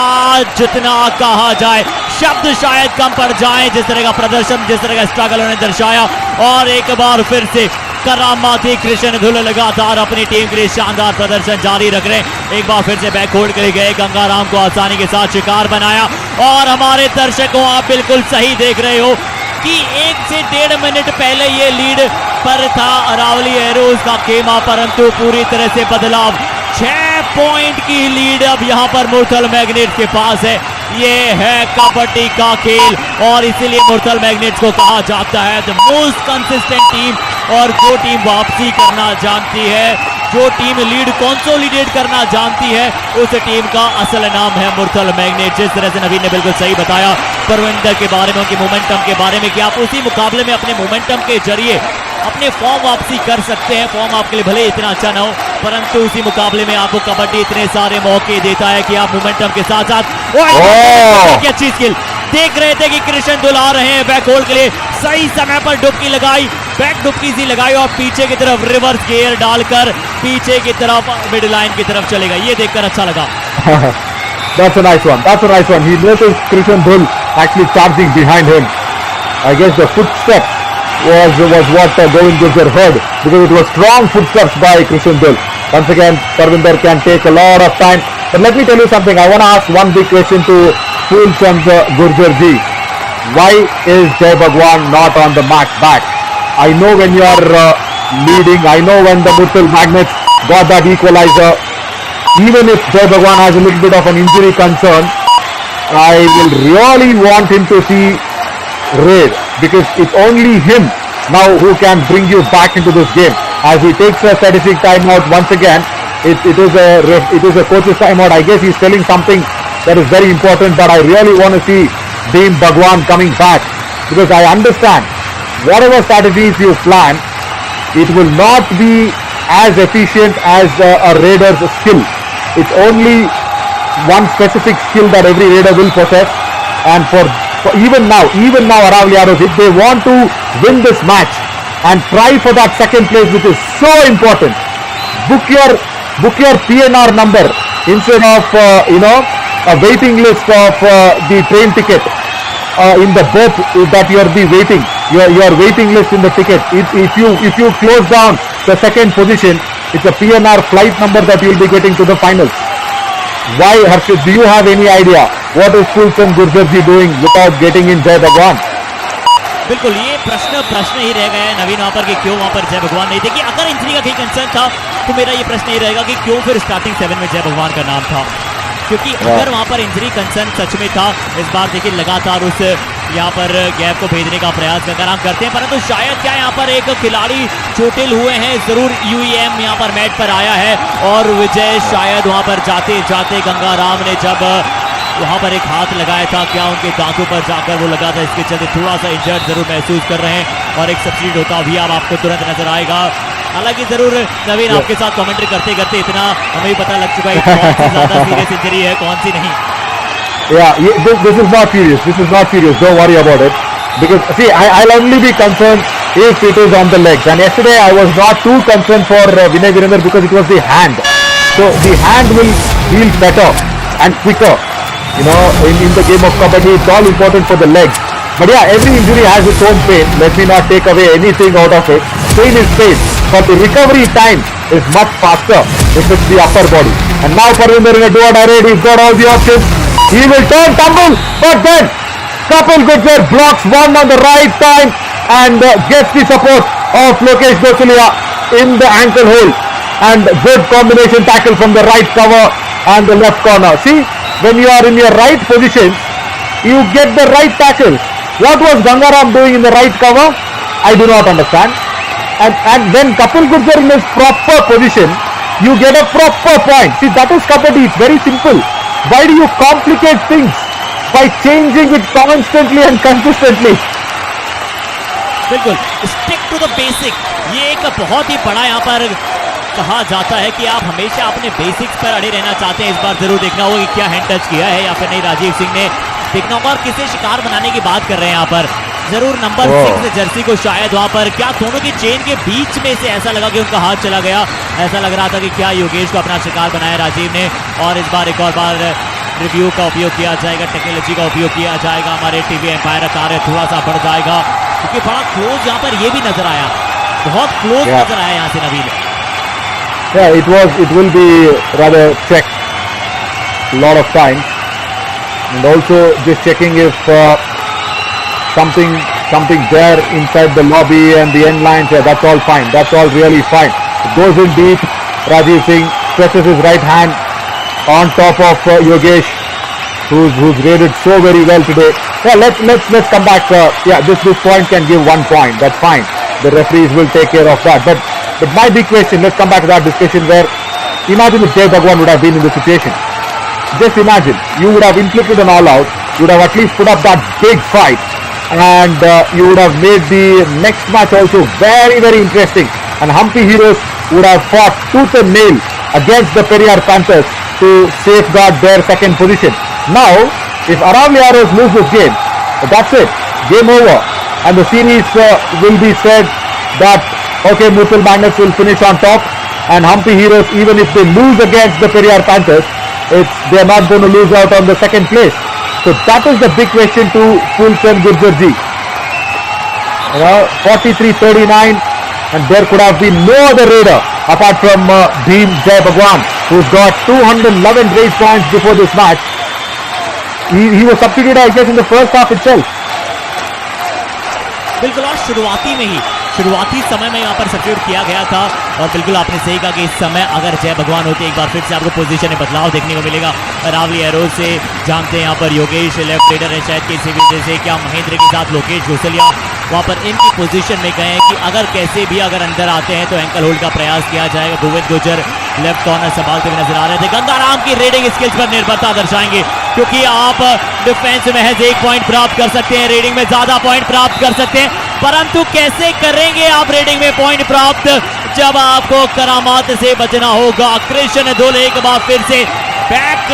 जितना कहा जाए शब्द शायद कम पड़ जाए जिस तरह का प्रदर्शन, जिस तरह का स्ट्रगल उन्होंने दर्शाया। और एक बार फिर से करामाती कृष्ण धुल लगातार अपनी टीम के लिए शानदार प्रदर्शन जारी रख रहे हैं। एक बार फिर से बैक होल्ड के लिए गए, गंगाराम को आसानी के साथ शिकार बनाया। और हमारे दर्शकों, आप बिल्कुल सही देख रहे हो कि 1 से 1.5 मिनट पहले ये लीड पर था अरावली एरोज का खेमा, परंतु पूरी तरह से बदलाव। 6 पॉइंट की लीड अब यहाँ पर मुरथल मैग्नेट्स के पास है। ये है कबड्डी का खेल, और इसीलिए मुरथल मैग्नेट्स को कहा जाता है द मोस्ट कंसिस्टेंट टीम। और जो टीम वापसी करना जानती है, जो टीम लीड कंसोलिडेट करना जानती है, उस टीम का असल नाम है मुरथल मैग्नेट। जिस तरह से नवीन ने बिल्कुल सही बताया परविंदर के बारे में, उनके मोमेंटम के बारे में, कि आप उसी मुकाबले में अपने मोमेंटम के जरिए अपने फॉर्म वापसी कर सकते हैं। फॉर्म आपके लिए भले इतना अच्छा ना हो, परंतु उसी मुकाबले में आपको कबड्डी इतने सारे मौके देता है कि आप मोमेंटम के साथ साथ की अच्छी स्किल देख रहे थे कि कृष्ण दुला रहे हैं बैक होल्ड के लिए। सही समय पर डुबकी लगाई, बैक डुबकी सी लगाई, और पीछे की तरफ रिवर्स गियर डालकर पीछे की तरफ मिड लाइन की तरफ चलेगा। ये देखकर अच्छा लगा। That's a nice one. That's a nice one. He noticed Krishan Dhul actually charging behind him. I guess the footsteps was what Govind Gurjar heard, because it was strong footsteps by Krishan Dhul. Once again, Parvinder can take a lot of time. But let me tell you something. I want to ask one big question to Phulchand Gurjar ji. Why is Jai Bhagwan not on the mat back? I know when you are leading. I know when the Muthal Magnets got that equalizer. Even if Jai Bhagwan has a little bit of an injury concern, I will really want him to see Raid, because it's only him now who can bring you back into this game. As he takes a statistic timeout once again, it is a coach's timeout. I guess he's telling something that is very important, but I really want to see Dean Bhagwan coming back, because I understand whatever strategies you plan, it will not be as efficient as a Raider's skill. It's only one specific skill that every Raider will possess, and for even now Aravali Arrows, if they want to win this match and try for that second place, which is so important, book your PNR number instead of a waiting list of the train ticket in the berth that you are waiting. Your waiting list in the ticket. If you close down the second position, it's a PNR flight number that you will be getting to the finals. Why, Harshit, do you have any idea what is Phulchand Gurjar ji doing without getting in Jai Bhagwan? बिल्कुल, ये प्रश्न ही रह गया है नवीन वहां पर कि क्यों वहां पर जय भगवान नहीं। देखिए, अगर इंजरी का कहीं कंसर्न था तो मेरा ये प्रश्न ही रहेगा कि क्यों फिर स्टार्टिंग 7 में जय भगवान का नाम था, क्योंकि अगर वहां पर इंजरी कंसर्न सच में था, इस बार देखिए लगातार उस यहाँ पर गैप को भेजने का प्रयास गंगाराम करते हैं, परंतु शायद क्या यहाँ पर एक खिलाड़ी चोटिल हुए हैं। जरूर यूईएम यहाँ पर मैट पर आया है, और विजय शायद वहाँ पर जाते जाते गंगाराम ने जब वहाँ पर एक हाथ लगाया था, क्या उनके दांतों पर जाकर वो लगा था, इसके चलते थोड़ा सा इंजर्ड जरूर महसूस कर रहे हैं, और एक सब्सिट्यूट होता भी अब आपको तुरंत नजर आएगा। हालांकि जरूर नवीन आपके साथ कमेंट्री करते करते इतना हमें भी पता लग चुका है कौन सी ज्यादा सीरियस इंजरी है, कौन सी नहीं। Yeah, this is not serious. This is not serious. Don't worry about it. Because see, I'll only be concerned if it is on the legs. And yesterday I was not too concerned for Vinay Virender because it was the hand. So the hand will heal better and quicker. In the game of Kabaddi, it's all important for the legs. But yeah, every injury has its own pain. Let me not take away anything out of it. Pain is pain, but the recovery time is much faster if it's the upper body. And now Parvinder in a do-or-die raid, he's got all the options. He will turn, tumble, but then Kapil Gurjar blocks one on the right time and gets the support of Lokesh Gosalia in the ankle hold. and good combination tackle from the right cover and the left corner. See, when you are in your right positions, you get the right tackles. What was Gangaram doing in the right cover? I do not understand. And when Kapil Gurjar in his proper position, you get a proper point. See, that is Kabaddi. It's very simple. Why do you complicate things by changing it constantly and consistently? बिल्कुल, stick to the basic, ये एक बहुत ही बड़ा यहाँ पर कहा जाता है कि आप हमेशा अपने बेसिक्स पर अड़े रहना चाहते हैं। इस बार जरूर देखना होगा कि क्या हैंड टच किया है या फिर नहीं राजीव सिंह ने, देखना होगा। और किसे शिकार बनाने की बात कर रहे हैं यहाँ पर, जरूर नंबर 6 जर्सी को शायद वहां पर क्या दोनों की चेन के बीच में से ऐसा लगा कि उनका हाथ चला गया। ऐसा लग रहा था कि क्या योगेश को अपना शिकार बनाया राजीव ने। और इस बार एक और बार रिव्यू का उपयोग किया जाएगा, टेक्नोलॉजी का उपयोग किया जाएगा। हमारे टीवी एम्पायर कार्य थोड़ा सा बढ़ जाएगा क्योंकि बड़ा क्लोज यहाँ पर ये भी नजर आया, बहुत क्लोज नजर आया यहाँ से नवीन। It will be rather checked a lot of times, and also just checking if something there inside the lobby and the end lines. Yeah, that's all fine. That's all really fine. It goes in deep. Rajiv Singh stretches his right hand on top of Yogesh, who's raided so very well today. Yeah, let's come back. This point can give 1 point. That's fine. The referees will take care of that. But my big question, let's come back to that discussion where imagine if Jai Bhagwan would have been in this situation. Just imagine, you would have inflicted an all-out. You would have at least put up that big fight, and you would have made the next match also very, very interesting. And Hampi Heroes would have fought tooth and nail against the Periyar Panthers to safeguard their second position. Now, if Aravali Arrows lose this game, that's it, game over, and the series will be said that okay, MURTHAL Magnets will finish on top, and Hampi Heroes, even if they lose against the Periyar Panthers, they are not going to lose out on the second place. So that is the big question to Fulton Gurjarji. 43-39, and there could have been no other raider apart from Bhim Jai Bhagwan, who's got 211 race points before this match. He was substituted, I guess, in the first half itself. बिल्कुल, और शुरुआती समय में यहाँ पर substitute किया गया था। और बिल्कुल आपने सही कहा कि इस समय अगर जय भगवान होते एक बार फिर से आपको पोजीशन में बदलाव देखने को मिलेगा। अरावली एरोज से जानते हैं यहाँ पर योगेश लेफ्ट रेडर है शायद किसी वजह से, क्या महेंद्र के साथ लोकेश घोसलिया वहाँ पर इनकी पोजीशन में गए हैं कि अगर कैसे भी अगर अंदर आते हैं तो एंकल होल्ड का प्रयास किया जाएगा। गोविंद गुर्जर लेफ्ट कॉर्नर संभालते हुए नजर आ रहे थे। गंगाराम की रेडिंग स्किल्स पर निर्भरता दर्शाएंगे क्योंकि आप डिफेंस में महज 1 पॉइंट प्राप्त कर सकते हैं, रेडिंग में ज्यादा पॉइंट प्राप्त कर सकते हैं, परंतु कैसे करेंगे आप रेडिंग में पॉइंट प्राप्त जब आपको करामात से बचना होगा। कृष्ण धोले एक बार फिर से बैक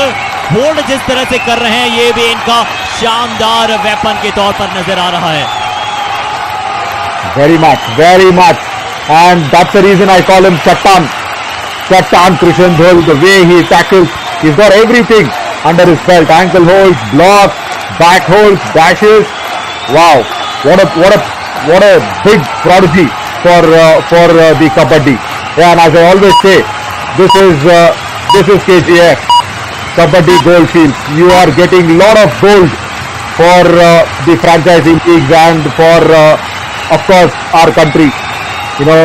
होल्ड जिस तरह से कर रहे हैं, ये भी इनका शानदार वेपन के तौर पर नजर आ रहा है। Very much, and that's the reason I call him Chattan Krishan Dhol. The way he tackles, he's got everything under his belt: ankle holds, blocks, back holds, dashes. Wow, what a big prodigy for the Kabaddi. Yeah, and as I always say, this is KGF Kabaddi Gold Fields. You are getting lot of gold for the franchising leagues and for of course our country. You know,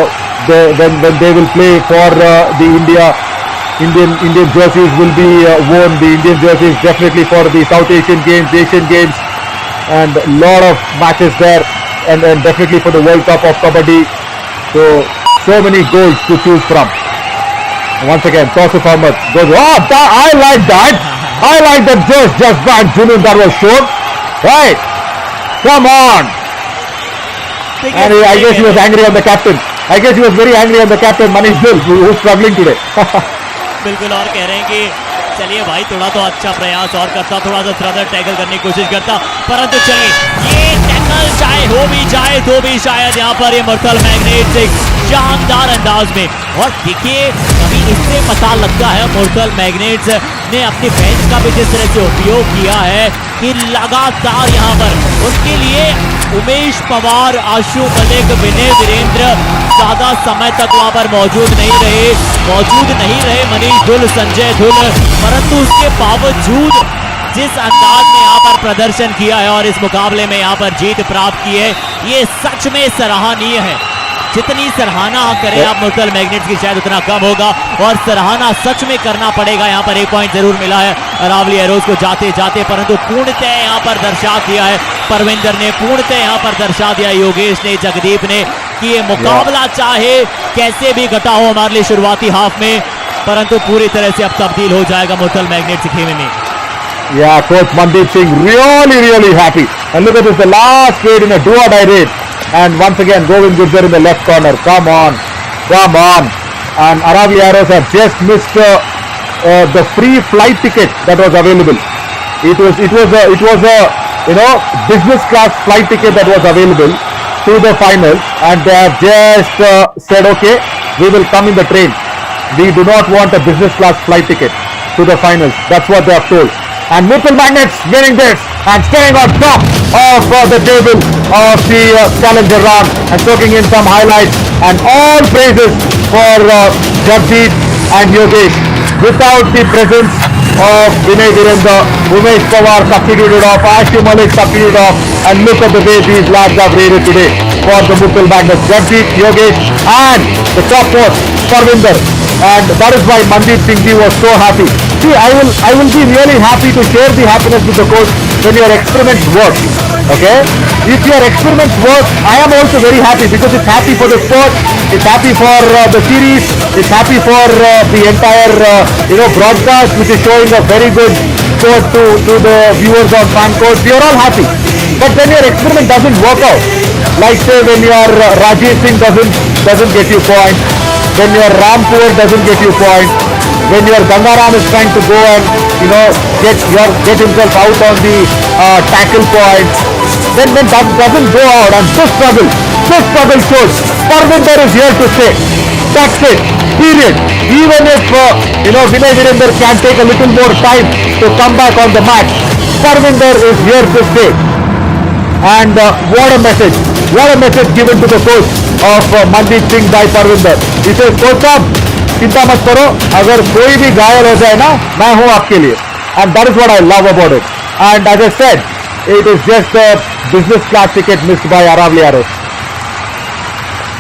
when they will play for the Indian jerseys will be worn. The Indian jerseys definitely for the South Asian Games, Asian Games, and lot of matches there, and definitely for the World Cup of Kabaddi. So many goals to choose from. Once again, Tausif Ahmed goes, I like that just back Junun that was shown. Right, come on. And I guess he was angry on the captain. I guess he was very angry on the captain, Manish Gill, who's struggling today. बिल्कुल, और कह रहे हैं कि चलिए भाई थोड़ा तो अच्छा प्रयास और करता, थोड़ा सा थ्रदर टैकल करने की कोशिश करता, परंतु चलिए ये टैकल चाहे हो भी जाए तो भी शायद यहाँ पर ये मुर्थल मैग्नेट्स एक शानदार अंदाज में। और देखिए अभी इससे पता लगता है मुर्थल मैग्नेट्स ने अपने बेंच का भी जिस तरह से उपयोग किया है कि लगातार यहाँ पर उनके लिए उमेश पवार, आशु मलिक, विनय वीरेंद्र ज्यादा समय तक वहां पर मौजूद नहीं रहे मनीष धुल, संजय धुल, परंतु उसके बावजूद जिस अंदाज में यहाँ पर प्रदर्शन किया है और इस मुकाबले में यहाँ पर जीत प्राप्त की है, ये सच में सराहनीय है। जितनी सराहना करें आप मुर्तल मैग्नेट्स की शायद उतना कम होगा, और सराहना सच में करना पड़ेगा। यहाँ पर 1 पॉइंट जरूर मिला है अरावली एरोज को जाते जाते, परंतु पूर्णतः यहाँ पर दर्शा दिया है परविंदर ने, पूर्णतः यहाँ पर दर्शा दिया योगेश ने, जगदीप ने, कि ये मुकाबला चाहे कैसे भी घटा हो हमारे लिए शुरुआती हाफ में, परंतु पूरी तरह से अब तब्दील हो जाएगा मुर्तल मैग्नेट्स के खेमे में। Yeah, Coach Mandeep Singh really happy. And look at this, the last raid in a do-or-die raid. And once again, Govind Gujjar in the left corner. Come on. And Aravali Arrows have just missed the free flight ticket that was available. It was a business class flight ticket that was available to the finals, and they have just said, okay, we will come in the train. We do not want a business class flight ticket to the finals. That's what they have told. And Muthal Magnets winning this and staying on top of the table of the challenger round and soaking in some highlights, and all praises for Jagdeep and Yogesh. Without the presence of Vinay Virendra, Umesh Pawar substituted off, Ashu Malik substituted off, and look at the way these lads have raided today for the Muthal Magnets. Jagdeep, Yogesh, and the top post, Parvinder. And that is why Mandeep Singh Ji was so happy. See, I will be really happy to share the happiness with the coach when your experiments work. Okay? If your experiments work, I am also very happy, because it's happy for the sport, it's happy for the series, it's happy for the entire broadcast, which is showing a very good sport to the viewers on fan court. We are all happy. But when your experiment doesn't work out, like say when your Rajesh Singh doesn't get you points, when your Rampur doesn't get you points, when your Gangaram is trying to go and get himself out on the tackle points, then that doesn't go out, and this struggle shows Parvinder is here to stay. That's it. Period. Even if Vinay Virendra can take a little more time to come back on the match, Parvinder is here to stay. And what a message given to the coach of Mandeep Singh by Parvinder. He says, coach साहब चिंता मत करो, अगर कोई भी घायल हो जाए ना, मैं हूं आपके लिए. And that is what I love about it. And as I said, it is just a business class ticket missed by Aravali Arrows.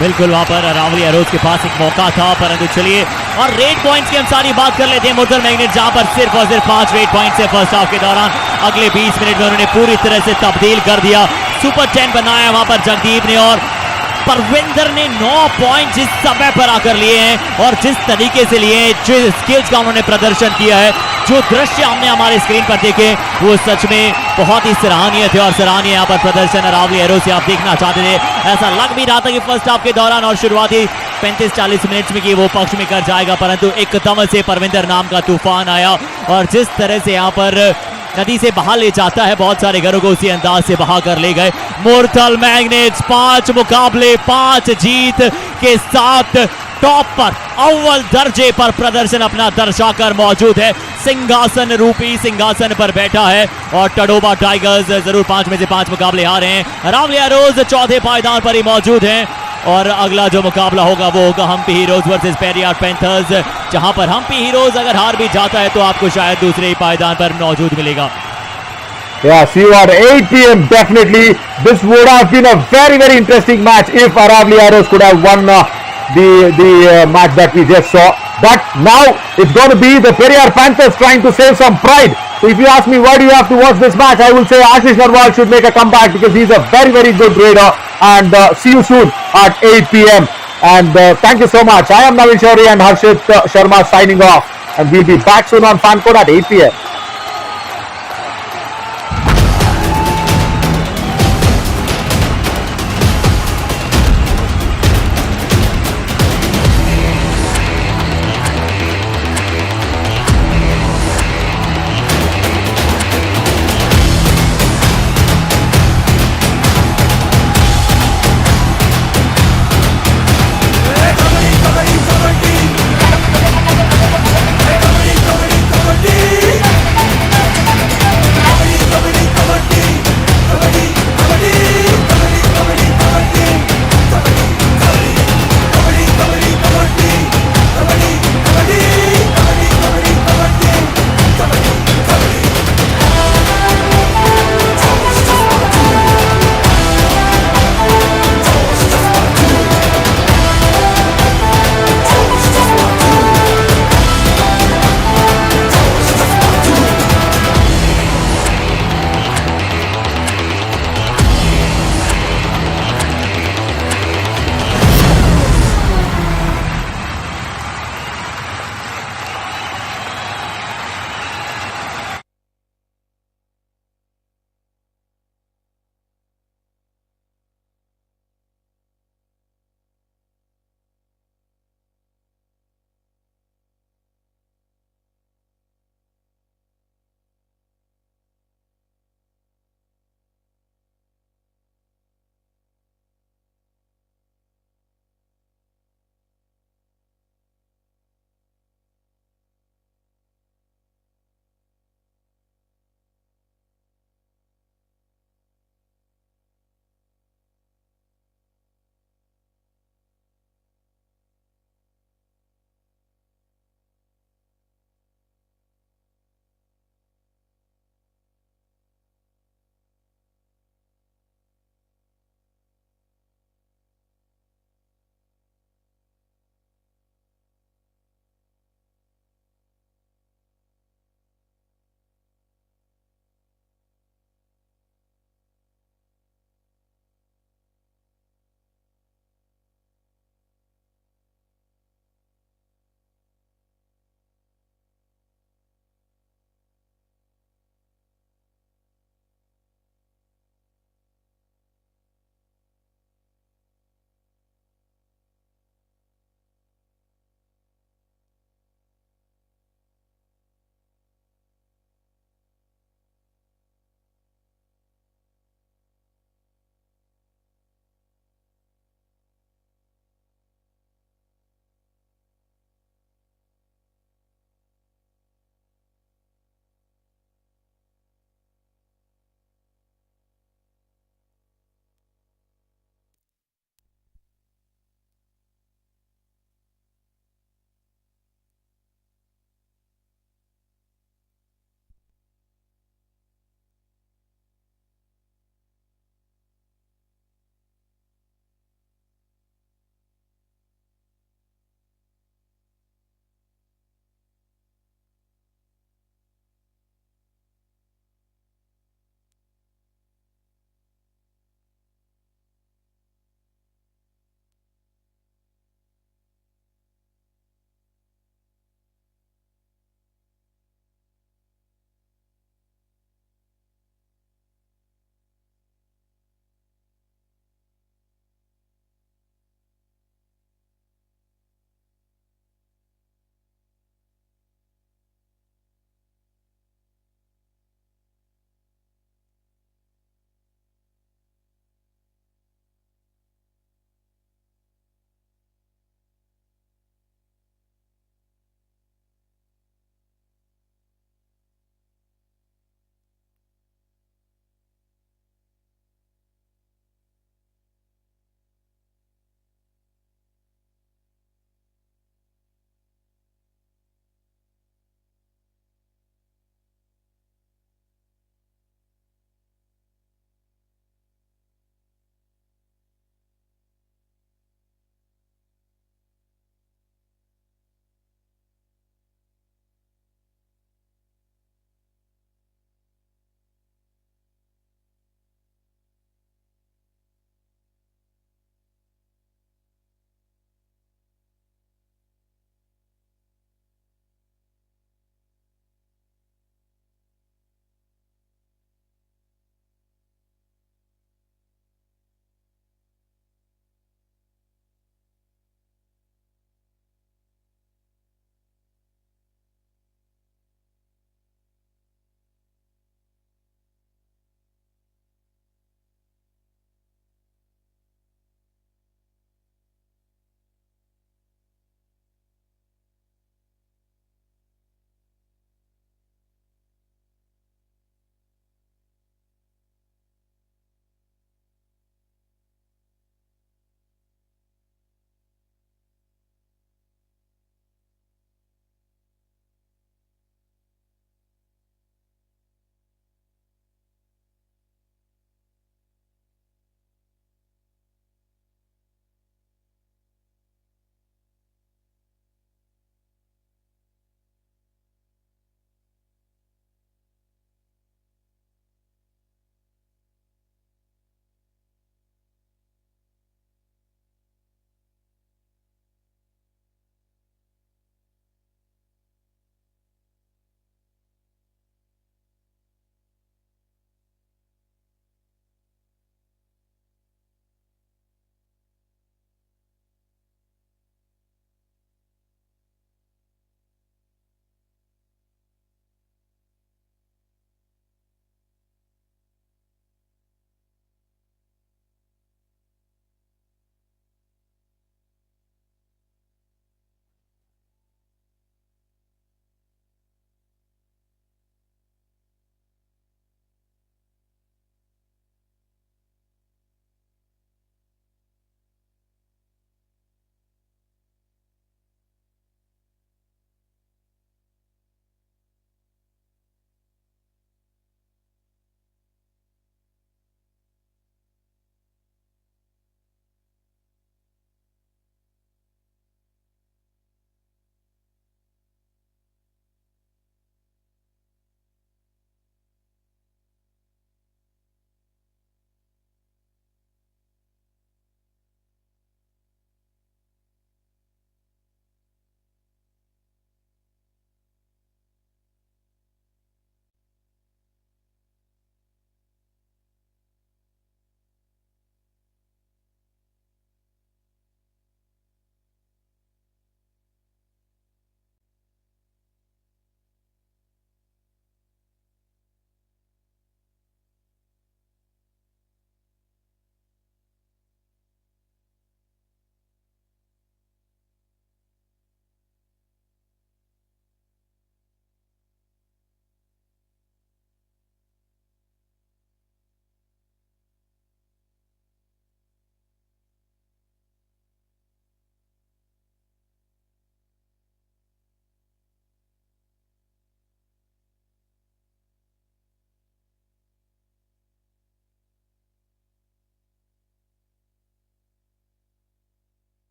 बिल्कुल वहां पर अरावली एरोज के पास एक मौका था, परंतु चलिए और रेड पॉइंट्स की हम सारी बात कर लेते हैं। मुर्तल मैग्नेट जहां पर सिर्फ और सिर्फ 5 रेड पॉइंट्स है फर्स्ट हाफ के दौरान, अगले 20 मिनट में उन्होंने पूरी तरह से तब्दील कर दिया। सुपर 10 बनाया वहां पर जगदीप ने, और परविंदर ने 9 पॉइंट जिस समय पर आकर लिए हैं, और जिस तरीके से लिए हैं, जिस स्किल्स का उन्होंने प्रदर्शन किया है, जो दृश्य हमने हमारे स्क्रीन पर देखे, वो सच में बहुत ही सराहनीय थे। और सराहनीय यहाँ पर प्रदर्शन अरावली एरो से आप देखना चाहते थे, ऐसा लग भी रहा था कि फर्स्ट हाफ के दौरान और शुरुआती 35-40 मिनट में कि वो पक्ष में कर जाएगा, परंतु एकदम से परविंदर नाम का तूफान आया, और जिस तरह से यहाँ पर नदी से बहा ले जाता है, बहुत सारे घरों को उसी अंदाज से बहा कर ले गए। मुर्तल मैग्नेट्स 5 मुकाबले 5 जीत के साथ टॉप पर अव्वल दर्जे पर प्रदर्शन अपना दर्शाकर मौजूद है, सिंहासन रूपी सिंहासन पर बैठा है। और टडोबा टाइगर्स जरूर 5 में से 5 मुकाबले हारे हैं, अरावली एरोज चौथे पायदान पर ही मौजूद हैं, और अगला जो मुकाबला होगा वो होगा Hampi heroes versus Periyar panthers, जहां पर हम्पी हीरोज अगर हार भी जाता है तो आपको शायद दूसरे ही पायदान पर मौजूद मिलेगा। Yeah, see you at 8 p.m. Definitely, this would have been a very interesting match if Aravali Arrows could have won the match that we just saw. But now it's going to be the Periyar Panthers trying to save some pride. So if you ask me why do you have to watch this match, I will say Ashish Narwal should make a comeback, because he's a very good raider. And see you soon at 8 p.m. And thank you so much. I am Navin Shauri and Harshit Sharma signing off, and we'll be back soon on Fan Code at 8 p.m.